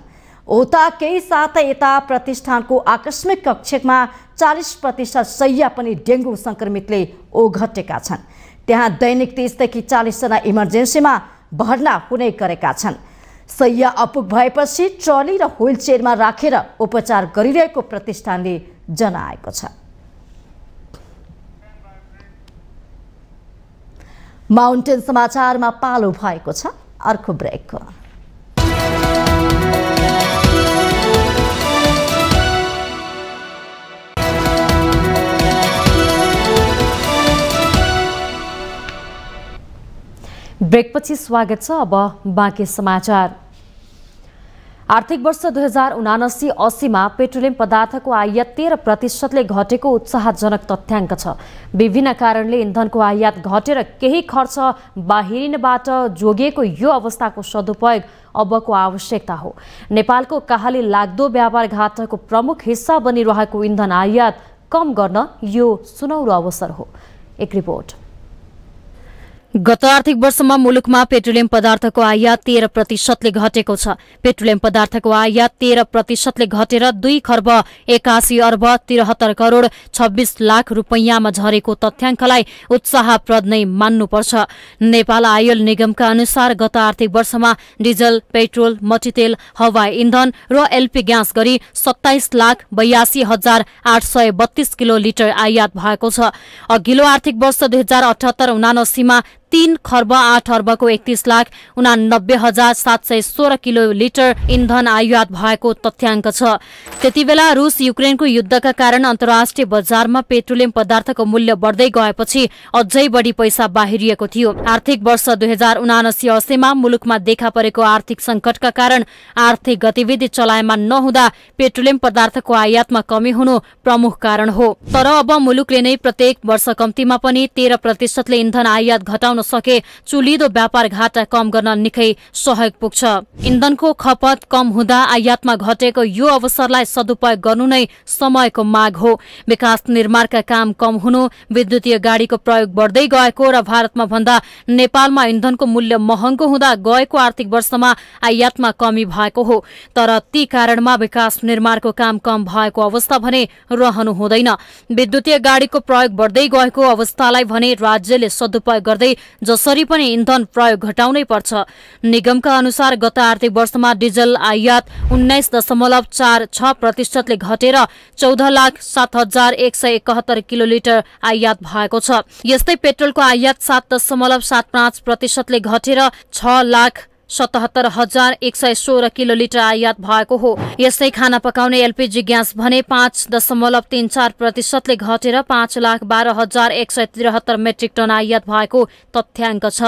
उता केही साथ यता प्रतिष्ठानको आकस्मिक कक्षमा 40% शैय्या पनि डेंगू संक्रमितले ओघटेका छन्। त्यहाँ दैनिक 30 देखि 40 जना इमर्जेन्सीमा भर्ना हुने गरेका छन्। शैय्या अपुग भएपछि ट्रली र व्हीलचेयरमा राखेर उपचार गरिरहेको प्रतिष्ठानले जनाएको छ। माउन्टेन समाचारमा पालो भएको छ अर्को ब्रेकको। ब्रेकपछि स्वागत छ। अब बाँकी समाचार। आर्थिक वर्ष 2079-80 मा पेट्रोलियम पदार्थको आयात 13% घटेको उत्साहजनक तथ्याङ्क छ। विभिन्न कारणले इन्धनको आयात घटेर केही खर्च बाहिरिनबाट जोगिएको यो अवस्थाको सदुपयोग अबको आवश्यकता हो। नेपालको काहाली लाग्दो व्यापार घाटाको प्रमुख हिस्सा बनिरहेको इन्धन आयात कम गर्न यो सुनौलो अवसर हो। एक रिपोर्ट। गत आर्थिक वर्षमा मुलुकमा पेट्रोलियम पदार्थको आयात 13% घटेको छ। पेट्रोलियम पदार्थको आयात 13% घटेर 2 खर्ब 81 अर्ब 73 करोड 26 लाख रुपैयाँमा झरेको तथ्याङ्कलाई उत्साहप्रद नै मान्नुपर्छ। नेपाल आयल निगमका अनुसार गत आर्थिक वर्षमा डिजल, पेट्रोल, मट्टीतेल, हवाई इन्धन र एलपी ग्यास गरी 27,82,832 किलो लिटर आयात भएको छ। अघिल्लो आर्थिक वर्ष 2078-79 मा 3 खर्ब 8 अर्बको 31,89,716 किलो लिटर इन्धन आयात भएको तथ्याङ्क छ। त्यतिबेला रुस युक्रेनको युद्धका कारण अन्तर्राष्ट्रिय बजारमा पेट्रोलियम पदार्थको मूल्य बढ्दै गएपछि अझै बढी पैसा बाहिरिएको थियो। आर्थिक वर्ष 2079-80 मा मुलुकमा देखा परेको आर्थिक संकटका कारण आर्थिक गतिविधि चलायमान नहुँदा पेट्रोलियम पदार्थको आयातमा कमी हुनु प्रमुख कारण हो। तर अब मुलुकले नै प्रत्येक वर्ष कम्तीमा पनि 13% ले इन्धन आयात घटाउन घटाउन सके चुलिदो व्यापार घाटा कम गर्न निकै सहयोग पुग्छ। इन्धनको खपत कम हुँदा आयातमा घटेको यो अवसरलाई सदुपयोग गर्नु नै समयको माग हो। विकास निर्माणका काम कम हुनु, विद्युतीय गाडीको प्रयोग बढ्दै गएको र भारतमा भन्दा नेपालमा इन्धनको मूल्य महँगो हुँदा गएको आर्थिक वर्षमा आयातमा कमी भएको हो। तर ती कारणमा विकास निर्माणको काम कम भएको अवस्था भने रहनु हुँदैन। विद्युतीय गाडीको प्रयोग बढ्दै गएको अवस्थालाई भने राज्यले सदुपयोग गर्दै जसरी पनि इन्धन प्रयोग घटाउनै पर्छ। निगमका अनुसार गत आर्थिक वर्षमा डिजल आयात 19.46% घटेर 14,07,171 किलोलिटर आयात भएको छ। यस्तै पेट्रोलको आयात 7.75% घटेर 6,77,116 किलोलिटर आयात भएको हो। यस्तै खाना पकाउने एलपीजी ग्यास भने 5.34% घटेर 5,12,173 मेट्रिक टन आयात भएको तथ्याङ्क छ।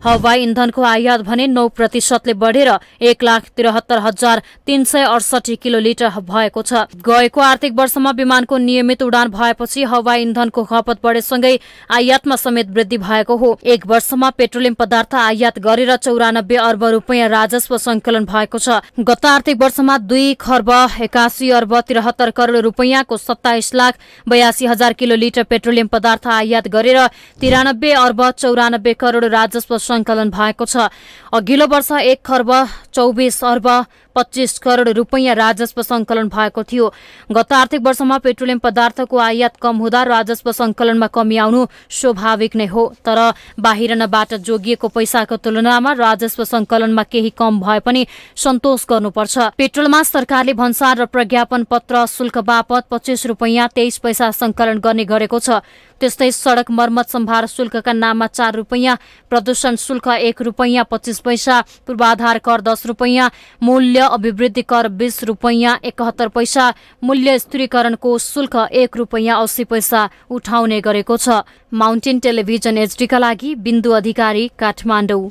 हवाई इन्धनको आयात भने 9% बढेर 1,73,368 किलोलिटर भएको छ। गएको आर्थिक वर्षमा विमानको नियमित उडान भएपछि हवाई इन्धनको खपत बढेसँगै आयातमा समेत वृद्धि भएको हो। एक वर्षमा पेट्रोलियम पदार्थ आयात गरेर 94 अर्ब रुपैयाँ राजस्व संकलन भएको छ। गत आर्थिक वर्षमा 2,81,73 करोड रुपैयाँको 27,82,000 किलोलिटर पेट्रोलियम पदार्थ आयात गरेर 93 अर्ब 94 करोड राजस्व संकलन भएको छ। अघिल्लो वर्ष 1,24 अर्ब 25 करोड रुपैयाँ राजस्व संकलन भएको थियो। गत आर्थिक वर्षमा पेट्रोलियम पदार्थको आयात कम हुँदा राजस्व संकलनमा कमी आउनु स्वाभाविक नै हो। तर बाहिरबाट जोगिएको पैसाको तुलनामा राजस्व संकलनमा केही कम भए पनि सन्तोष गर्नुपर्छ। पेट्रोलमा सरकारले भन्सार र प्रज्ञापन पत्र शुल्क बापत 25 रुपैयाँ 23 पैसा संकलन गर्ने गरेको छ। त्यस्तै सडक मर्मत सम्भार शुल्कका नाममा 4 रुपैयाँ, प्रदूषण शुल्क 1 रुपैयाँ 25 पैसा, पूर्वाधार कर 10 रुपैयाँ, मूल्य अभिवृद्धि कर 20 रुपैयाँ 71 पैसा, मूल्य स्थिरीकरणको शुल्क 1 रुपैयाँ 80 पैसा उठाउने गरेको छ। माउन्टेन टेलिभिजन एचडीका लागि बिन्दु अधिकारी, काठमाडौँ।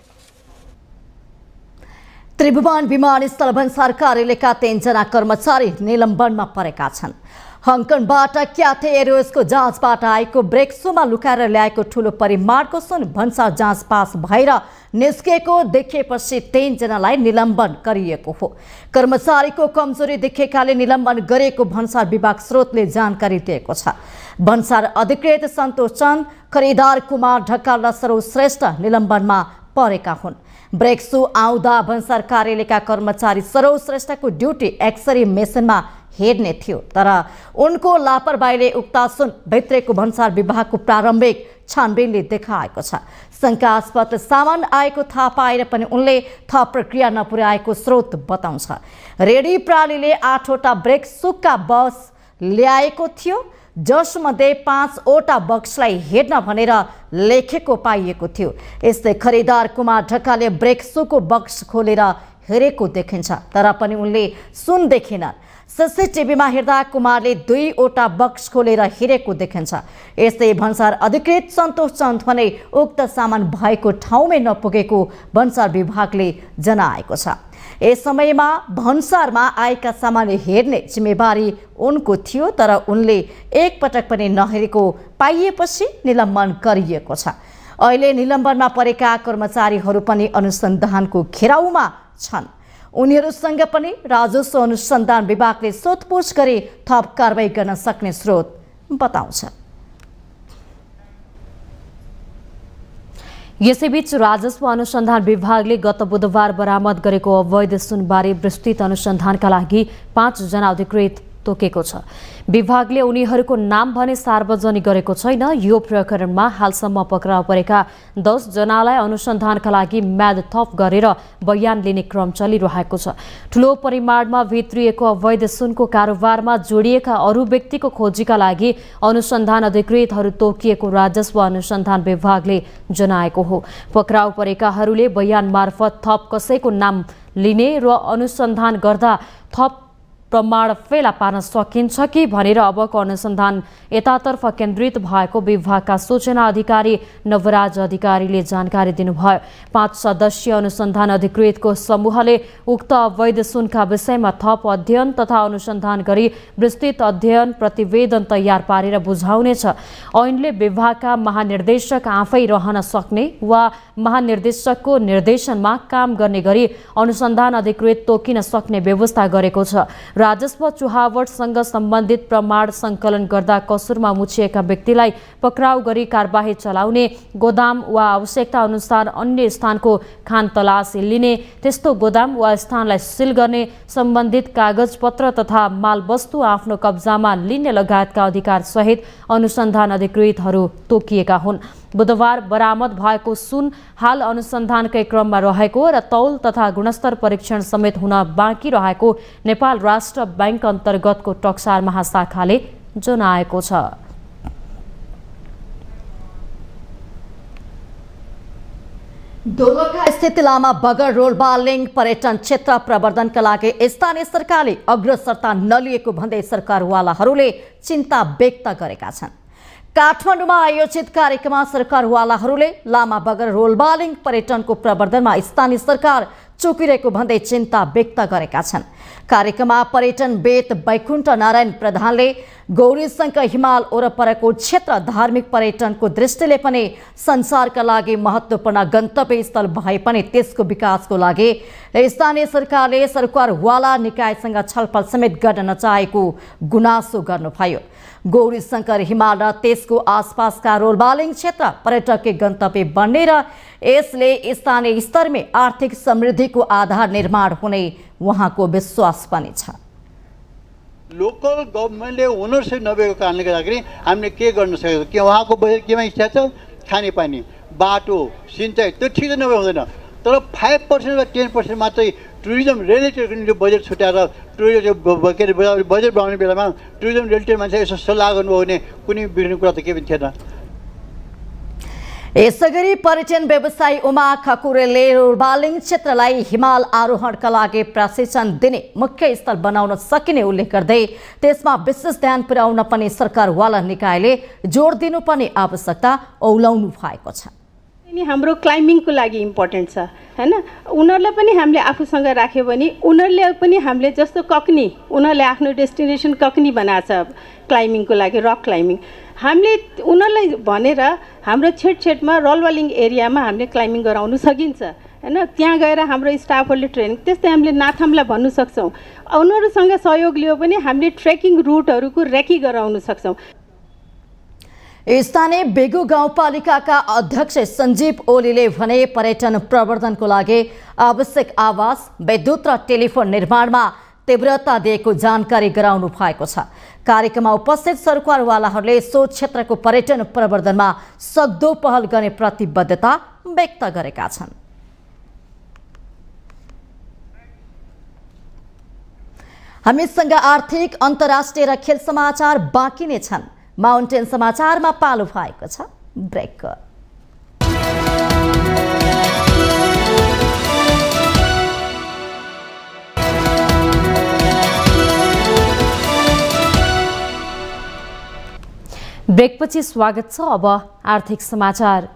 त्रिभुवन विमानस्थल भन्सार कार्यालयका 3 जना कर्मचारी निलम्बनमा परेका छन्। हङकङबाट क्याथे एयरवेजको जाँचबाट आएको ब्रेक सोमा लुकाएर ल्याएको ठूलो परिमाणको सुन भन्सार जाँच पास भएर निस्केको देखेपछि 3 जनालाई निलम्बन गरिएको हो। कर्मचारीको कमजोरी देखेकाले निलम्बन गरेको भन्सार विभाग स्रोतले जानकारी दिएको छ। भन्सार अधिकृत सन्तोष चन्द, खरिदार कुमार ढकाल र सरोज श्रेष्ठ निलम्बनमा परेका हुन्। ब्रेक सो आउँदा भन्सार कार्यालयका कर्मचारी सरोज श्रेष्ठको ड्युटी एक्सरे मेसिनमा हेर्ने थियो, तर उनको लापरवाहीले उक्त सुन भित्रेको भन्सार विभागको प्रारम्भिक छानबिनले देखाएको छ। शङ्कास्पद सामान आएको थाहा पाएर पनि उनले थप प्रक्रिया नपुर्याएको स्रोत बताउँछ। रेडी प्रणालीले 8 वटा ब्रेक सुका बक्स ल्याएको थियो, जसमध्ये 5 वटा बक्सलाई हेर्न भनेर लेखेको पाइएको थियो। यस्तै खरिदार कुमार ढकालले ब्रेक सुको बक्स खोलेर हेरेको देखिन्छ, तर पनि उनले सुन देखेनन्। सीसीटीभीमा हेर्दा कुमारले 2 वटा बक्स खोलेर हेरेको देखिन्छ। यस्तै भन्सार अधिकृत सन्तोष चन्द भने उक्त सामान भएको ठाउँमै नपुगेको भन्सार विभागले जनाएको छ। यस समयमा भन्सारमा आएका सामान हेर्ने जिम्मेवारी उनको थियो, तर उनले एक पटक पनि नहेरेको पाइएपछि निलम्बन गरिएको छ। अहिले निलम्बनमा परेका कर्मचारीहरू पनि अनुसन्धानको घेराउमा छन्। उनीहरूसँग पनि राजस्व अनुसन्धान विभागले सोधपुछ गरी थप कारबाही गर्न सक्ने स्रोत बताउँछ। यसैबीच राजस्व अनुसन्धान विभागले गत बुधबार बरामद गरेको अवैध सुनबारे विस्तृत अनुसन्धानका लागि 5 जना अधिकृत तोकेको छ। विभागले उनीहरूको नाम भने सार्वजनिक गरेको छैन। यो प्रकरणमा हालसम्म पक्राउ परेका 10 जनालाई अनुसन्धानका लागि म्याद थप गरेर बयान लिने क्रम चलिरहेको छ। ठूलो परिमाणमा भित्रिएको अवैध सुनको कारोबारमा जोडिएका अरू व्यक्तिको खोजीका लागि अनुसन्धान अधिकृतहरू तोकिएको राजस्व अनुसन्धान विभागले जनाएको हो। पक्राउ परेकाहरूले बयान मार्फत थप कसैको नाम लिने र अनुसन्धान गर्दा थप प्रमाण फेला पार्न सकिन्छ कि भनेर अबको अनुसन्धान यतातर्फ केन्द्रित भएको विभागका सूचना अधिकारी नवराज अधिकारीले जानकारी दिनुभयो। 5 सदस्यीय अनुसन्धान अधिकृतको समूहले उक्त अवैध सुनका विषयमा थप अध्ययन तथा अनुसन्धान गरी विस्तृत अध्ययन प्रतिवेदन तयार पारेर बुझाउनेछ। ऐनले विभागका महानिर्देशक आफै रहन सक्ने वा महानिर्देशकको निर्देशनमा काम गर्ने गरी अनुसन्धान अधिकृत तोकिन सक्ने व्यवस्था गरेको छ। राजस्व चुहावटसँग सम्बन्धित प्रमाण सङ्कलन गर्दा कसुरमा मुछिएका व्यक्तिलाई पक्राउ गरी कारबाही चलाउने, गोदाम वा आवश्यकता अनुसार अन्य स्थानको खानतलासी लिने, त्यस्तो गोदाम वा स्थानलाई सिल गर्ने, सम्बन्धित कागजपत्र तथा मालवस्तु आफ्नो कब्जामा लिने लगायतका अधिकार सहित अनुसन्धान अधिकृतहरू तोकिएका हुन्। बुधबार बरामद भएको सुन हाल अनुसन्धानकै क्रममा रहेको र तौल तथा गुणस्तर परीक्षण समेत हुन बाँकी रहेको नेपाल राष्ट्र बैंक अन्तर्गतको टक्सार महाशाखाले जनाएको छ। दोलखा स्थित लामा बगर रोलबालिङ पर्यटन क्षेत्र प्रवर्धनका लागि स्थानीय सरकारले अग्रसरता नलिएको भन्दै सरकारवालाहरूले चिन्ता व्यक्त गरेका छन्। काठमाडौँमा आयोजित कार्यक्रममा सरकारवालाहरूले लामा बगर रोलबालिङ पर्यटनको प्रवर्धनमा स्थानीय सरकार चुकिरहेको भन्दै चिन्ता व्यक्त गरेका छन्। कार्यक्रममा पर्यटनविद वैकुण्ठ नारायण प्रधानले गौरीशङ्कर हिमाल वरपरको क्षेत्र धार्मिक पर्यटनको दृष्टिले पनि संसारका लागि महत्त्वपूर्ण गन्तव्य स्थल भए पनि त्यसको विकासको लागि स्थानीय सरकारले सरकारवाला निकायसँग छलफल समेत गर्न नचाहेको गुनासो गर्नुभयो। गौरीशङ्कर हिमाल र त्यसको आसपासका रोलबालिङ क्षेत्र पर्यटकीय गन्तव्य बन्ने र यसले स्थानीय स्तरमै आर्थिक समृद्धिको आधार निर्माण हुने उहाँको विश्वास पनि छ। लोकल गभर्मेन्टले ओनरसिप नभएको कारणले गर्दाखेरि हामीले के गर्न सकेको, के उहाँको बजेट केमा इच्छा छ, खानेपानी, बाटो, सिँचाइ, त्यो ठिक नभए हुँदैन। तर 5% वा 10% मात्रै टुरिज्म रिलेटेड बजेट छुट्याएर टुरिज्म के अरे बजेट बनाउने बेलामा टुरिज्म रिलेटेड मान्छे यसो सल्लाह गर्नुभयो भने कुनै बिग्रिने कुरा त केही पनि थिएन। यसैगरी पर्यटन व्यवसायी उमा खकुरेलले रोलबालिङ क्षेत्रलाई हिमाल आरोहणका लागि प्रशिक्षण दिने मुख्य स्थल बनाउन सकिने उल्लेख गर्दै त्यसमा विशेष ध्यान पुर्याउन पनि सरकारवाला निकायले जोड दिनुपर्ने आवश्यकता औलाउनु भएको छ। हाम्रो क्लाइम्बिङको लागि इम्पोर्टेन्ट छ हैन, उनीहरूलाई पनि हामीले आफूसँग राख्यो भने उनीहरूले पनि हामीले जस्तो कक्नी उनीहरूले आफ्नो डेस्टिनेसन कक्नी बनाएको छ क्लाइम्बिङको लागि, रक क्लाइम्बिङ, हामीले उनीहरूलाई भनेर हाम्रो छेडछेडमा रोलबालिङ एरियामा हामीले क्लाइम्बिङ गराउनु सकिन्छ हैन। त्यहाँ गएर हाम्रो स्टाफहरूले ट्रेनिङ, त्यस्तै हामीले नाथामलाई भन्नु सक्छौँ, उनीहरूसँग सहयोग लियो भने हामीले ट्रेकिङ रुटहरूको रेकी गराउन सक्छौँ। स्थानीय बेगु गाउँपालिकाका अध्यक्ष सञ्जीव ओलीले भने पर्यटन प्रवर्धनको लागि आवश्यक आवास, विद्युत र टेलिफोन निर्माणमा तीव्रता दिएको जानकारी गराउनु भएको छ। कार्यक्रममा उपस्थित सरकारवालाहरूले सो क्षेत्रको पर्यटन प्रवर्धनमा सक्दो पहल गर्ने प्रतिबद्धता व्यक्त गरेका छन्। हामीसँग आर्थिक, अन्तर्राष्ट्रिय र खेल समाचार बाँकी नै छन्। माउन्टेन समाचारमा पालो भएको छ ब्रेक। ब्रेकपछि स्वागत छ। अब आर्थिक समाचार।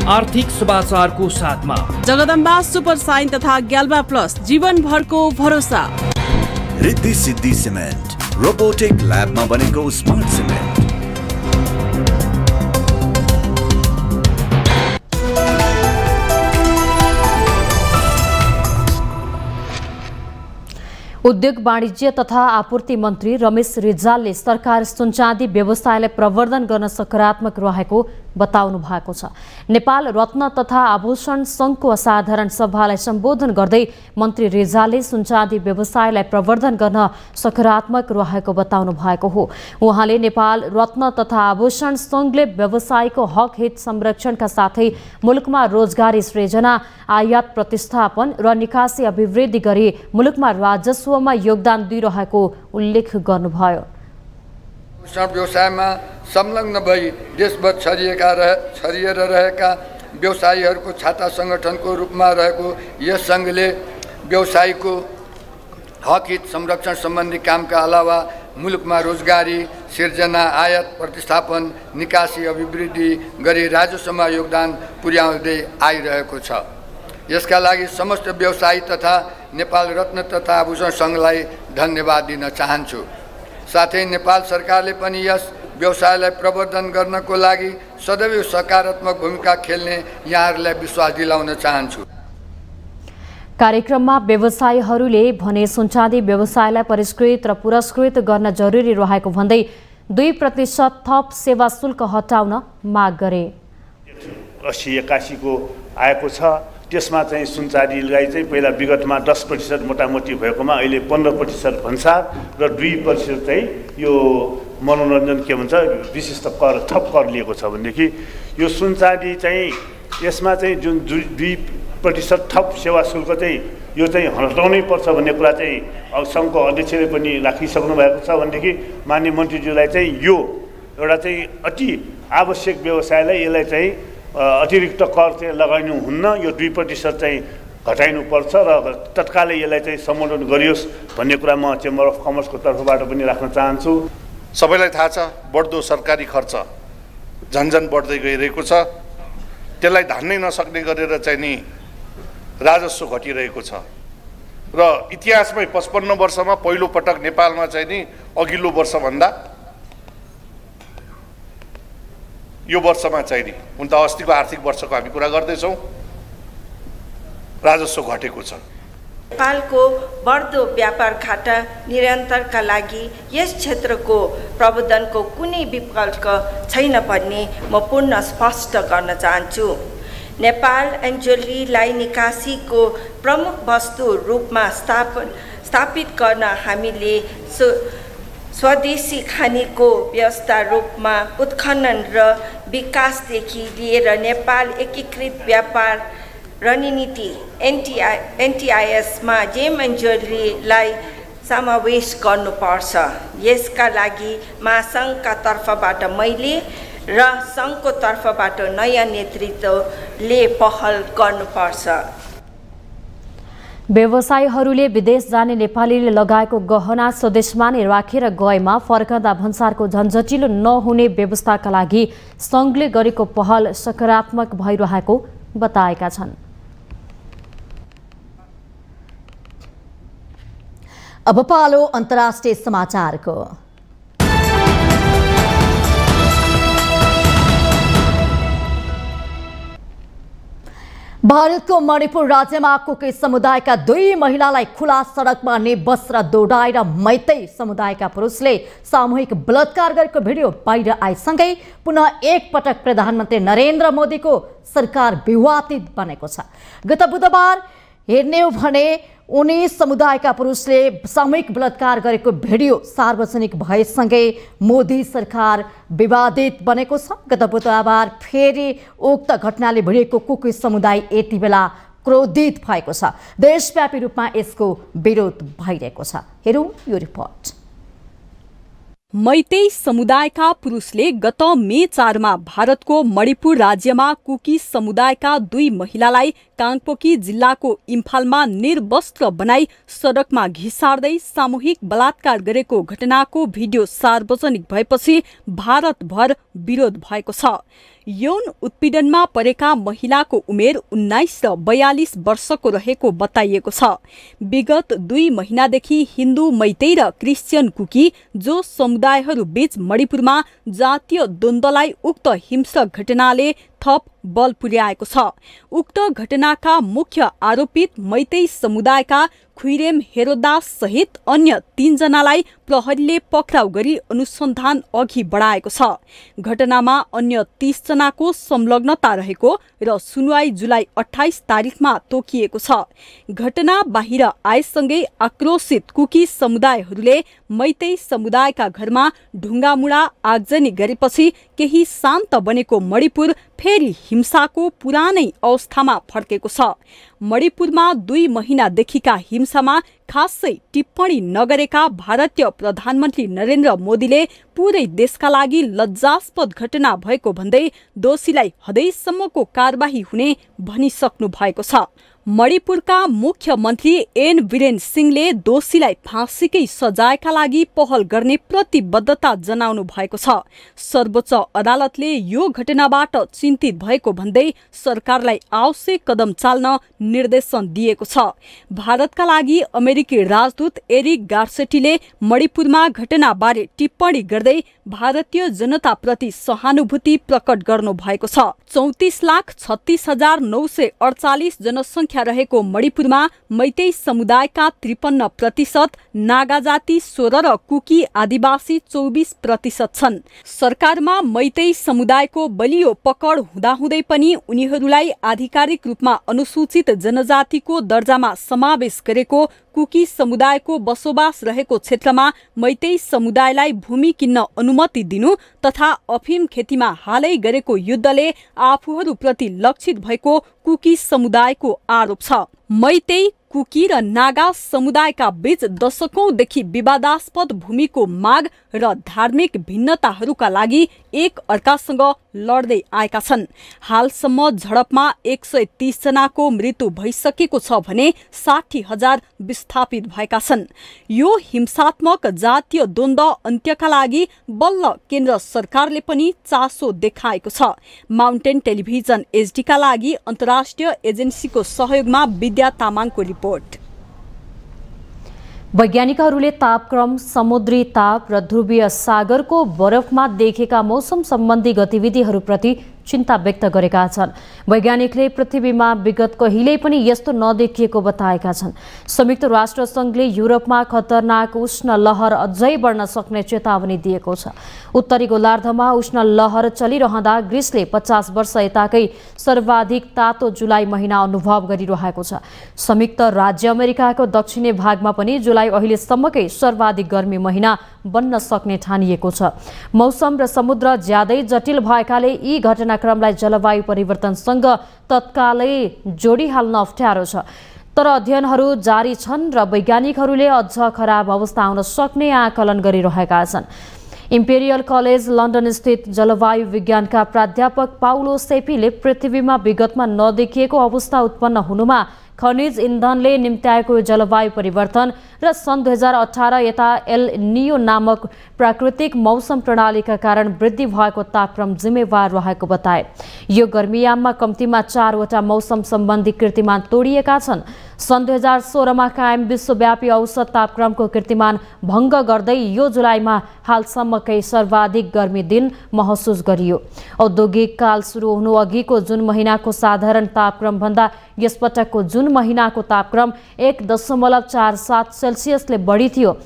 आर्थिक समाचारको साथमा जगदम्बा सुपर साइन तथा ग्याल्बा प्लस जीवनभरको भरोसा। रिद्धि सिद्धि सिमेन्ट रोबोटिक ल्याबमा बनेको स्मार्ट सिमेन्ट। उद्योग वाणिज्य तथा आपूर्ति मन्त्री रमेश रिजालले सरकार सुनचाँदी व्यवसायलाई प्रवर्धन गर्न सकारात्मक रहेको बताउनु भएको छ। नेपाल रत्न तथा आभूषण सङ्घको असाधारण सभालाई सम्बोधन गर्दै मन्त्री रिजालले सुनचाँदी व्यवसायलाई प्रवर्धन गर्न सकारात्मक रहेको बताउनु भएको हो। उहाँले नेपाल रत्न तथा आभूषण सङ्घले व्यवसायको हक हित संरक्षणका साथै मुलुकमा रोजगारी सृजना, आयात प्रतिस्थापन र निकासी अभिवृद्धि गरी मुलुकमा राजस्वमा योगदान दिइरहेको उल्लेख गर्नुभयो। व्यवसायमा संलग्न भई देशभर छरिएर रहेका व्यवसायीहरूको छाता सङ्गठनको रूपमा रहेको यस सङ्घले व्यवसायीको हक हित संरक्षण सम्बन्धी कामका अलावा मुलुकमा रोजगारी सिर्जना, आयात प्रतिस्थापन, निकासी, अभिवृद्धि गरी राजस्वमा योगदान पुर्याउँदै आइरहेको छ। यसका लागि समस्त व्यवसायी तथा नेपाल रत्न तथा आभूषण सङ्घलाई धन्यवाद दिन चाहन्छु। साथै नेपाल सरकारले पनि यस व्यवसायलाई प्रवर्धन गर्नको लागि सदैव सकारात्मक भूमिका खेल्ने यहाँहरूलाई विश्वास दिलाउन चाहन्छु। कार्यक्रममा व्यवसायीहरूले भने सुनचाँदी व्यवसायलाई परिष्कृत र पुरस्कृत गर्न जरुरी रहेको भन्दै 2% थप सेवा शुल्क हटाउन माग गरे। 80-81 को आएको छ। त्यसमा चाहिँ सुनचाँदीलाई चाहिँ पहिला विगतमा 10% मोटामोटी भएकोमा अहिले 15% भन्सार र 2% चाहिँ यो मनोरञ्जन के भन्छ विशिष्ट कर थप कर लिएको छ भनेदेखि यो सुनचाँदी चाहिँ यसमा चाहिँ जुन 2% थप सेवा शुल्क चाहिँ यो चाहिँ हटाउनै पर्छ भन्ने कुरा चाहिँ सङ्घको अध्यक्षले पनि राखिसक्नु भएको छ भनेदेखि माननीय मन्त्रीज्यूलाई चाहिँ यो एउटा चाहिँ अति आवश्यक व्यवसायलाई यसलाई चाहिँ अतिरिक्त कर चाहिँ लगाइनु हुन्न, यो 2% चाहिँ घटाइनुपर्छ र तत्कालै यसलाई चाहिँ सम्बोधन गरियोस् भन्ने कुरा म चेम्बर अफ कमर्सको तर्फबाट पनि राख्न चाहन्छु। सबैलाई थाहा छ बढ्दो सरकारी खर्च झन्झन बढ्दै गइरहेको छ। त्यसलाई धान्नै नसक्ने गरेर चाहिँ नि राजस्व घटिरहेको छ र इतिहासमै 55 वर्षमा पहिलो पटक नेपालमा चाहिँ नि अघिल्लो वर्षभन्दा यो वर्षमा चाहिँ नि हुन त अस्तिको आर्थिक वर्षको हामी कुरा गर्दैछौँ राजस्व घटेको छ। नेपालको बढ्दो व्यापार घाटा निरन्तरका लागि यस क्षेत्रको प्रबन्धनको कुनै विकल्प छैन भन्ने म पूर्ण स्पष्ट गर्न चाहन्छु। नेपाल एन्ड ज्वेलरीलाई निकासीको प्रमुख वस्तु रूपमा स्थापित गर्न हामीले स्वदेशी खानीको व्यवस्था रूपमा उत्खनन र विकासदेखि लिएर नेपाल एकीकृत व्यापार रणनीति NTIS-मा जेम एन्ड ज्वेलरीलाई समावेश गर्नुपर्छ। यसका लागि महासङ्घका तर्फबाट मैले र सङ्घको तर्फबाट नयाँ नेतृत्वले पहल गर्नुपर्छ। व्यवसायीहरूले विदेश जाने नेपालीले लगाएको गहना स्वदेशमा नै राखेर गएमा फर्कँदा भन्सारको झन्झटिलो नहुने व्यवस्थाका लागि सङ्घले गरेको पहल सकारात्मक भइरहेको बताएका छन्। अब पालो अन्तर्राष्ट्रिय समाचारको। भारतको मणिपुर राज्यमा कुकी समुदायका 2 महिलालाई खुला सडकमा निबस्र दौडाएर मैतै समुदायका पुरुषले सामूहिक बलात्कार गरेको भिडियो बाहिर आएसँगै पुनः एक पटक प्रधानमन्त्री नरेन्द्र मोदीको सरकार विवादित बनेको छ। गत बुधबार हेर्ने हो भने उनी समुदायका पुरुषले सामूहिक बलात्कार गरेको भिडियो सार्वजनिक भएसँगै मोदी सरकार विवादित बनेको छ। गत बुधबार फेरि उक्त घटनाले भिडिएको कुकी समुदाय यति बेला क्रोधित भएको छ। देशव्यापी रूपमा यसको विरोध भइरहेको छ। हेरौँ यो रिपोर्ट। मैतेई समुदायका पुरुषले गत मे 4 मा भारतको मणिपुर राज्यमा कुकी समुदायका 2 महिलालाई काङपोकी जिल्लाको इम्फालमा निर्वस्त्र बनाई सडकमा घिसार्दै सामूहिक बलात्कार गरेको घटनाको भिडियो सार्वजनिक भएपछि भारतभर विरोध भएको छ। यौन उत्पीडनमा परेका महिलाको उमेर 19 र 42 वर्षको रहेको बताइएको छ। विगत 2 महिनादेखि हिन्दू, मैतेई र क्रिश्चियन कुकी जो समुदायहरू बीच मणिपुरमा जातीय द्वन्द्वलाई उक्त हिंसक घटनाले थप बल पुर्याएको छ। उक्त घटनाका मुख्य आरोपित मैतेई समुदायका खुइरेम हेरोदास सहित अन्य 3 जनालाई प्रहरीले पक्राउ गरी अनुसन्धान अघि बढाएको छ। घटनामा अन्य 30 जनाको संलग्नता रहेको र सुनवाई जुलाई 28 तारिखमा तोकिएको छ। घटना बाहिर आएसँगै आक्रोशित कुकी समुदायहरूले मैतेई समुदायका घरमा ढुङ्गामुढा आगजनी गरेपछि केही शान्त बनेको मणिपुर फेरि हिंसाको पुरानै अवस्थामा फर्केको छ। मणिपुरमा 2 महिनादेखिका हिंसामा खासै टिप्पणी नगरेका भारतीय प्रधानमन्त्री नरेन्द्र मोदीले पूरै देशका लागि लज्जास्पद घटना भएको भन्दै दोषीलाई हदैसम्मको कारबाही हुने भनिसक्नु भएको छ। मणिपुरका मुख्यमन्त्री एन वीरेन सिंहले दोषीलाई फाँसीकै सजायका लागि पहल गर्ने प्रतिबद्धता जनाउनु भएको छ। सर्वोच्च अदालतले यो घटनाबाट चिन्तित भएको भन्दै सरकारलाई आवश्यक कदम चाल्न निर्देशन दिएको छ। भारतका लागि अमेरिकी राजदूत एरिक गार्सेटीले मणिपुरमा घटनाबारे टिप्पणी गर्दै भारतीय जनताप्रति सहानुभूति प्रकट गर्नु भएको छ। 34,36,948 जनसङ्ख्या रहेको मणिपुरमा मैतेई समुदायका 53%, नागा जाति 16 र कुकी आदिवासी 24% छन्। सरकारमा मैतेई समुदायको बलियो पकड हुँदाहुँदै पनि उनीहरूलाई आधिकारिक रूपमा अनुसूचित जनजातिको दर्जामा समावेश गरेको कुकी समुदायको बसोबास रहेको क्षेत्रमा मैतेई समुदायलाई भूमि किन्न अनुमति दिनु तथा अफिम खेतीमा हालै गरेको युद्धले आफूहरूप्रति लक्षित भएको कुकी समुदायको आरोप छ। मैतेई, कुकी र नागा समुदायका बीच दशकौंदेखि विवादास्पद भूमिको माग र धार्मिक भिन्नताहरूका लागि एक अर्कासँग लड्दै आएका छन्। हालसम्म झडपमा 130 जनाको मृत्यु भइसकेको छ भने 60,000 विस्थापित भएका छन्। यो हिंसात्मक जातीय द्वन्द्व अन्त्यका लागि बल्ल केन्द्र सरकारले पनि चासो देखाएको छ। माउन्टेन टेलिभिजन एचडीका लागि अन्तर्राष्ट्रिय एजेन्सीको सहयोगमा विद्या तामाङको रिपोर्ट। वैज्ञानिकहरूले तापक्रम, समुद्री ताप र ध्रुवीय सागरको बरफमा देखेका मौसम सम्बन्धी गतिविधिहरूप्रति चिन्ता व्यक्त गरेका छन्। वैज्ञानिकले पृथ्वीमा विगत कहिल्यै पनि यस्तो नदेखिएको बताएका छन्। संयुक्त राष्ट्र संघले युरोपमा खतरनाक उष्ण लहर अझै बढ्न सक्ने चेतावनी दिएको छ। उत्तरी गोलार्धमा उष्ण लहर चलिरहँदा ग्रिसले 50 वर्ष यताकै सर्वाधिक तातो जुलाई महिना अनुभव गरिरहेको छ। संयुक्त राज्य अमेरिकाको दक्षिणी भागमा पनि जुलाई अहिलेसम्मकै सर्वाधिक गर्मी महिना बन्न सक्ने ठानिएको छ। मौसम र समुद्र ज्यादै जटिल भएकाले यी घटनाक्रमलाई जलवायु परिवर्तनसँग तत्कालै जोडिहाल्न अप्ठ्यारो छ। तर अध्ययनहरू जारी छन् र वैज्ञानिकहरूले अझ खराब अवस्था आउन सक्ने आकलन गरिरहेका छन्। इम्पेरियल कलेज लन्डन स्थित जलवायु विज्ञानका प्राध्यापक पाउलो सेपीले पृथ्वीमा विगतमा नदेखिएको अवस्था उत्पन्न हुनुमा खनिज इन्धनले निम्त्याएको जलवायु परिवर्तन र सन् 2018 यता एल नियो नामक प्राकृतिक मौसम प्रणालीका कारण वृद्धि भएको तापक्रम जिम्मेवार रहेको बताए। यो गर्मीयाममा कम्तीमा 4 वटा मौसम सम्बन्धी कीर्तिमान तोडिएका छन्। सन् 2016 मा कायम विश्वव्यापी औसत तापक्रमको कीर्तिमान भङ्ग गर्दै यो जुलाईमा हालसम्मकै सर्वाधिक गर्मी दिन महसुस गरियो। औद्योगिक काल सुरु हुनु अघिको जुन महिनाको साधारण तापक्रम भन्दा यसपटकको जुन महिनाको तापक्रम 1.47 सेल्सियसले बढी थियो।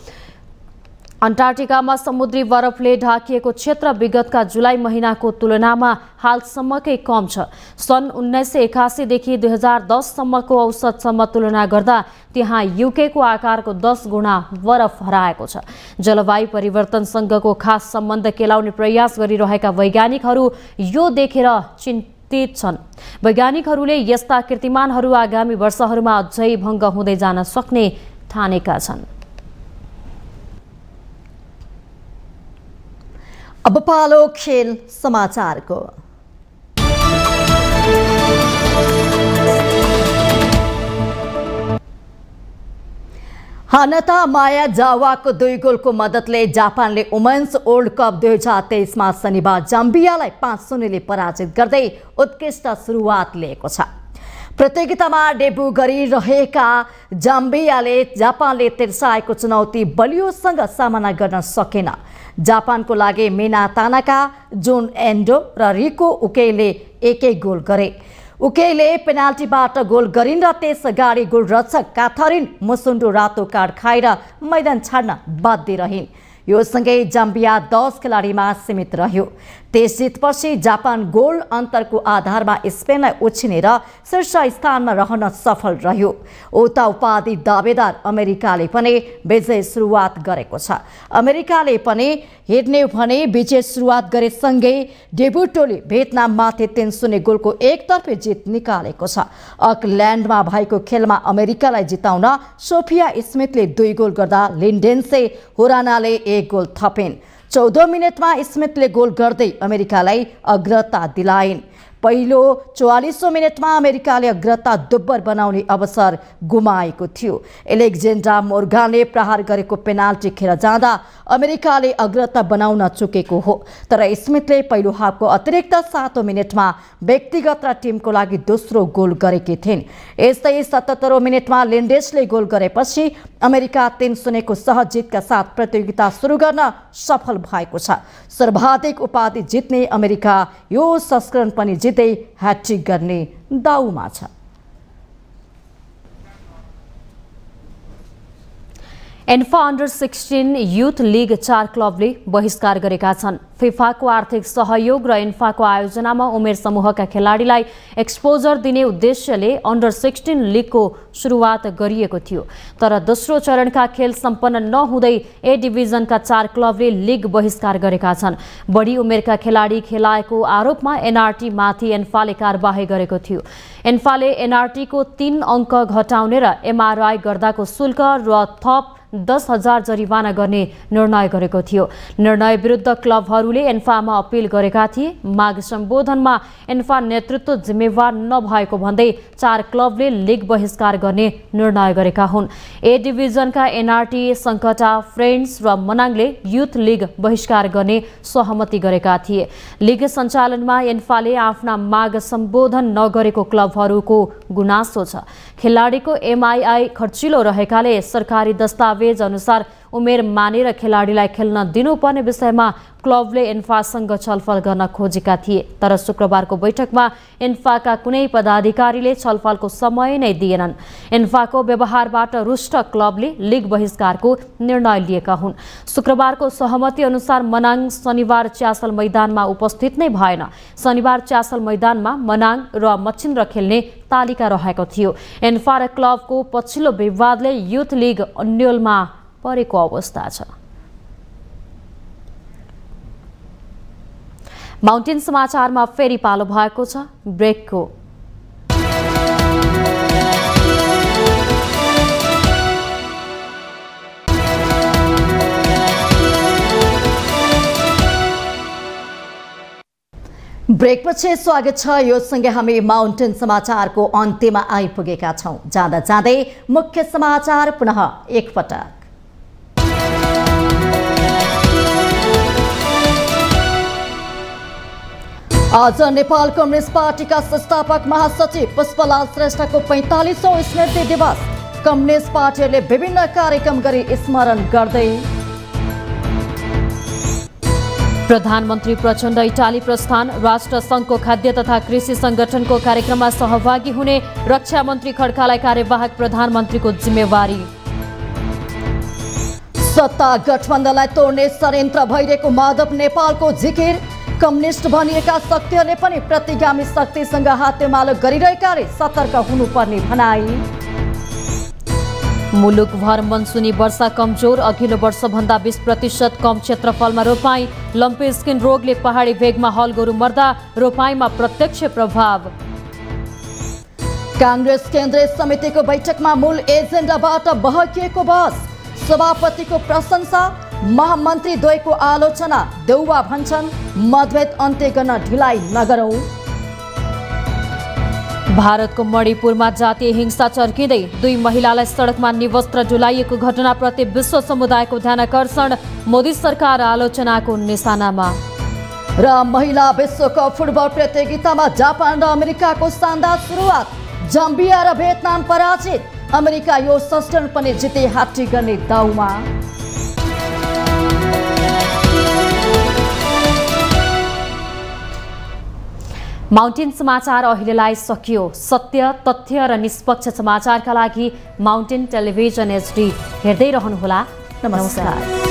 अन्टार्कटिकामा समुद्री बरफले ढाकिएको क्षेत्र विगतका जुलाई महिनाको तुलनामा हालसम्मकै कम छ। सन् 1981 देखि 2010 सम्मको औसतसम्म तुलना गर्दा त्यहाँ युके को आकारको 10 गुणा बरफ हराएको छ। जलवायु परिवर्तनसँगको खास सम्बन्ध केलाउने प्रयास गरिरहेका वैज्ञानिकहरू यो देखेर चिन्तित छन्। वैज्ञानिकहरूले यस्ता कीर्तिमानहरू आगामी वर्षहरूमा अझै भङ्ग हुँदै जान सक्ने ठानेका छन्। अब पालो खेल समाचारको। हानता माया जावाको 2 गोलको मद्दतले जापानले वुमेन्स वर्ल्ड कप 2023 मा शनिबार जाम्बियालाई 5-0 ले पराजित गर्दै उत्कृष्ट सुरुवात लिएको छ। प्रतियोगितामा डेब्यू गरिरहेका जाम्बियाले जापानले तिर्साएको चुनौती बलियोसँग सामना गर्न सकेन। जापानको लागि मिना तानाका, जोन एन्डो र रिको उकेले एक गोल गरे। उकेले पेनाल्टीबाट गोल गरिन् र त्यसअगाडि गोलरक्षक काथरिन मुसुन्डो रातो कार्ड खाएर मैदान छाड्न बाध्य रहिन्। यो सँगै जाम्बिया 10 खेलाडीमा सीमित रह्यो। त्यस जितपछि जापान गोल अन्तरको आधारमा स्पेनलाई उछिनेर शीर्ष स्थानमा रहन सफल रह्यो। उता उपाधि दावेदार अमेरिकाले पनि विजय सुरुवात गरेको छ। अमेरिकाले पनि हेर्ने भने विजय सुरुवात गरेसँगै डेब्यू टोली भियतनाममाथि 3-0 गोलको एकतर्फी जित निकालेको छ। अकल्यान्डमा भएको खेलमा अमेरिकालाई जिताउन सोफिया स्मिथले 2 गोल गर्दा लिन्डेन्से होरानाले 1 गोल थपिन्। 14 मिनेटमा स्मिथले गोल गर्दै अमेरिकालाई अग्रता दिलाइन्। पहिलो 44औं मिनेटमा अमेरिकाले अग्रता दुब्बर बनाउने अवसर गुमाएको थियो। एलेक्जेन्डर मोर्गानले प्रहार गरेको पेनाल्टी खेर जाँदा अमेरिकाले अग्रता बनाउन चुकेको हो, तर स्मिथले पहिलो हाफको अतिरिक्त 7औं मिनेटमा व्यक्तिगत र टिमको लागि दोस्रो गोल गरेकी थिइन्। यस्तै 77औं मिनेटमा लिन्डेसले गोल गरेपछि अमेरिका 3-0 को सहज जितका साथ प्रतियोगिता सुरु गर्न सफल भएको छ। सर्वाधिक उपाधि जित्ने अमेरिका यो संस्करण पनि जित्दै ह्याट्रिक गर्ने दाउमा छ। एन्फा अन्डर 16 युथ लीग 4 क्लबले बहिष्कार गरेका छन्। फिफाको आर्थिक सहयोग र एन्फाको आयोजनामा उमेर समूहका खेलाडीलाई एक्सपोजर दिने उद्देश्यले अन्डर 16 लीगको सुरुवात गरिएको थियो, तर दोस्रो चरणका खेल सम्पन्न नहुँदै ए डिभिजनका 4 क्लबले लीग बहिष्कार गरेका छन्। बढी उमेरका खेलाडी खेलाएको आरोपमा एनआरटी माथि एन्फाले कारबाही गरेको थियो। एन्फाले एनआरटीको 3 अङ्क घटाउने र एमआरआई गर्दाको शुल्क र थप 10,000 जरिवाना गर्ने निर्णय गरेको थियो। निर्णय विरुद्ध क्लबहरूले एन्फामा अपिल गरेका थिए। माग सम्बोधनमा एन्फा नेतृत्व जिम्मेवार नभएको भन्दै 4 क्लबले लीग बहिष्कार गर्ने निर्णय गरेका हुन्। ए डिभिजनका एनआरटी, सङ्कटा, फ्रेन्ड्स र मनाङले युथ लीग बहिष्कार गर्ने सहमति गरेका थिए। लीग सञ्चालनमा एन्फाले आफ्ना माग सम्बोधन नगरेको क्लबहरूको गुनासो छ। खेलाडीको एमआईआई खर्चिलो रहेकाले सरकारी दस्तावेज अनुसार उमेर मानेर खेलाडीलाई खेल्न दिनुपर्ने विषयमा क्लबले एन्फासँग छलफल गर्न खोजेका थिए, तर शुक्रबारको बैठकमा एन्फाका कुनै पदाधिकारीले छलफलको समय नै दिएनन्। एन्फाको व्यवहारबाट रुष्ट क्लबले लीग बहिष्कारको निर्णय लिएका हुन्। शुक्रबारको सहमति अनुसार मनाङ शनिबार च्यासल मैदानमा उपस्थित नै भएन। शनिबार च्यासल मैदानमा मनाङ र मच्छिन्द्र खेल्ने तालिका रहेको थियो। एन्फा र क्लबको पछिल्लो विवादले युथ लीग अन्यलमा परेको अवस्था छ। माउन्टेन समाचारमा फेरि पालो भएको छ ब्रेकको। ब्रेकपछि स्वागत छ। यो सँगै हामी माउन्टेन समाचारको अन्त्यमा आइपुगेका छौं। जाँदा जाँदै मुख्य समाचार पुनः एकपटक। आज नेपाल कम्युनिस्ट पार्टीका संस्थापक महासचिव पुष्पलाल श्रेष्ठको 45औं स्मृति दिवस। कम्युनिस्ट पार्टीहरूले विभिन्न कार्यक्रम गरी स्मरण गर्दै। प्रधानमन्त्री प्रचण्ड इटाली प्रस्थान। राष्ट्र संघको खाद्य तथा कृषि संगठनको कार्यक्रममा सहभागी हुने रक्षा मन्त्री खड्कालाई कार्यवाहक प्रधानमन्त्रीको जिम्मेवारी। सत्ता गठबन्धनलाई तोड्ने षड्यन्त्र भइरहेको माधव नेपालको जिकिर। कम्युनिस्ट भनिएका शक्तिहरूले पनि प्रतिगामी शक्तिसँग हातेमालो गरिरहेकाले सतर्क हुनुपर्ने भनाई। मुलुकभर मनसुनी वर्षा कमजोर। अघिल्लो वर्षभन्दा 20% कम क्षेत्रफलमा रोपाई। लम्पी स्किन रोगले पहाडी भेगमा हल गोरु मर्दा रोपाईमा प्रत्यक्ष प्रभाव। कांग्रेस केन्द्रीय समितिको बैठकमा मूल एजेन्डाबाट बहकिएको बहस। सभापतिको प्रशंसा, महामन्त्री द्वयको आलोचना। देउवा भन्छन् मतभेद अन्त्य गर्न ढिलाइ नगरौं। भारतको मणिपुरमा जातीय हिंसा चर्किँदै 2 महिलालाई सडकमा निवस्त्र डुलाइएको घटनाप्रति विश्व समुदायको ध्यानकर्षण। मोदी सरकार आलोचनाको निशानामा। र महिला विश्वकप फुटबल प्रतियोगितामा जापान र अमेरिकाको शानदार सुरुवात। जम्बिया र भियतनाम पराजित। अमेरिका यो संस्करण पनि जिते ह्याट्रिक गर्ने दाउमा। माउन्टेन समाचार अहिलेलाई सकियो। सत्य, तथ्य र निष्पक्ष समाचारका लागि माउन्टेन टेलिभिजन HD हेर्दै रहनुहोला। नमस्कार।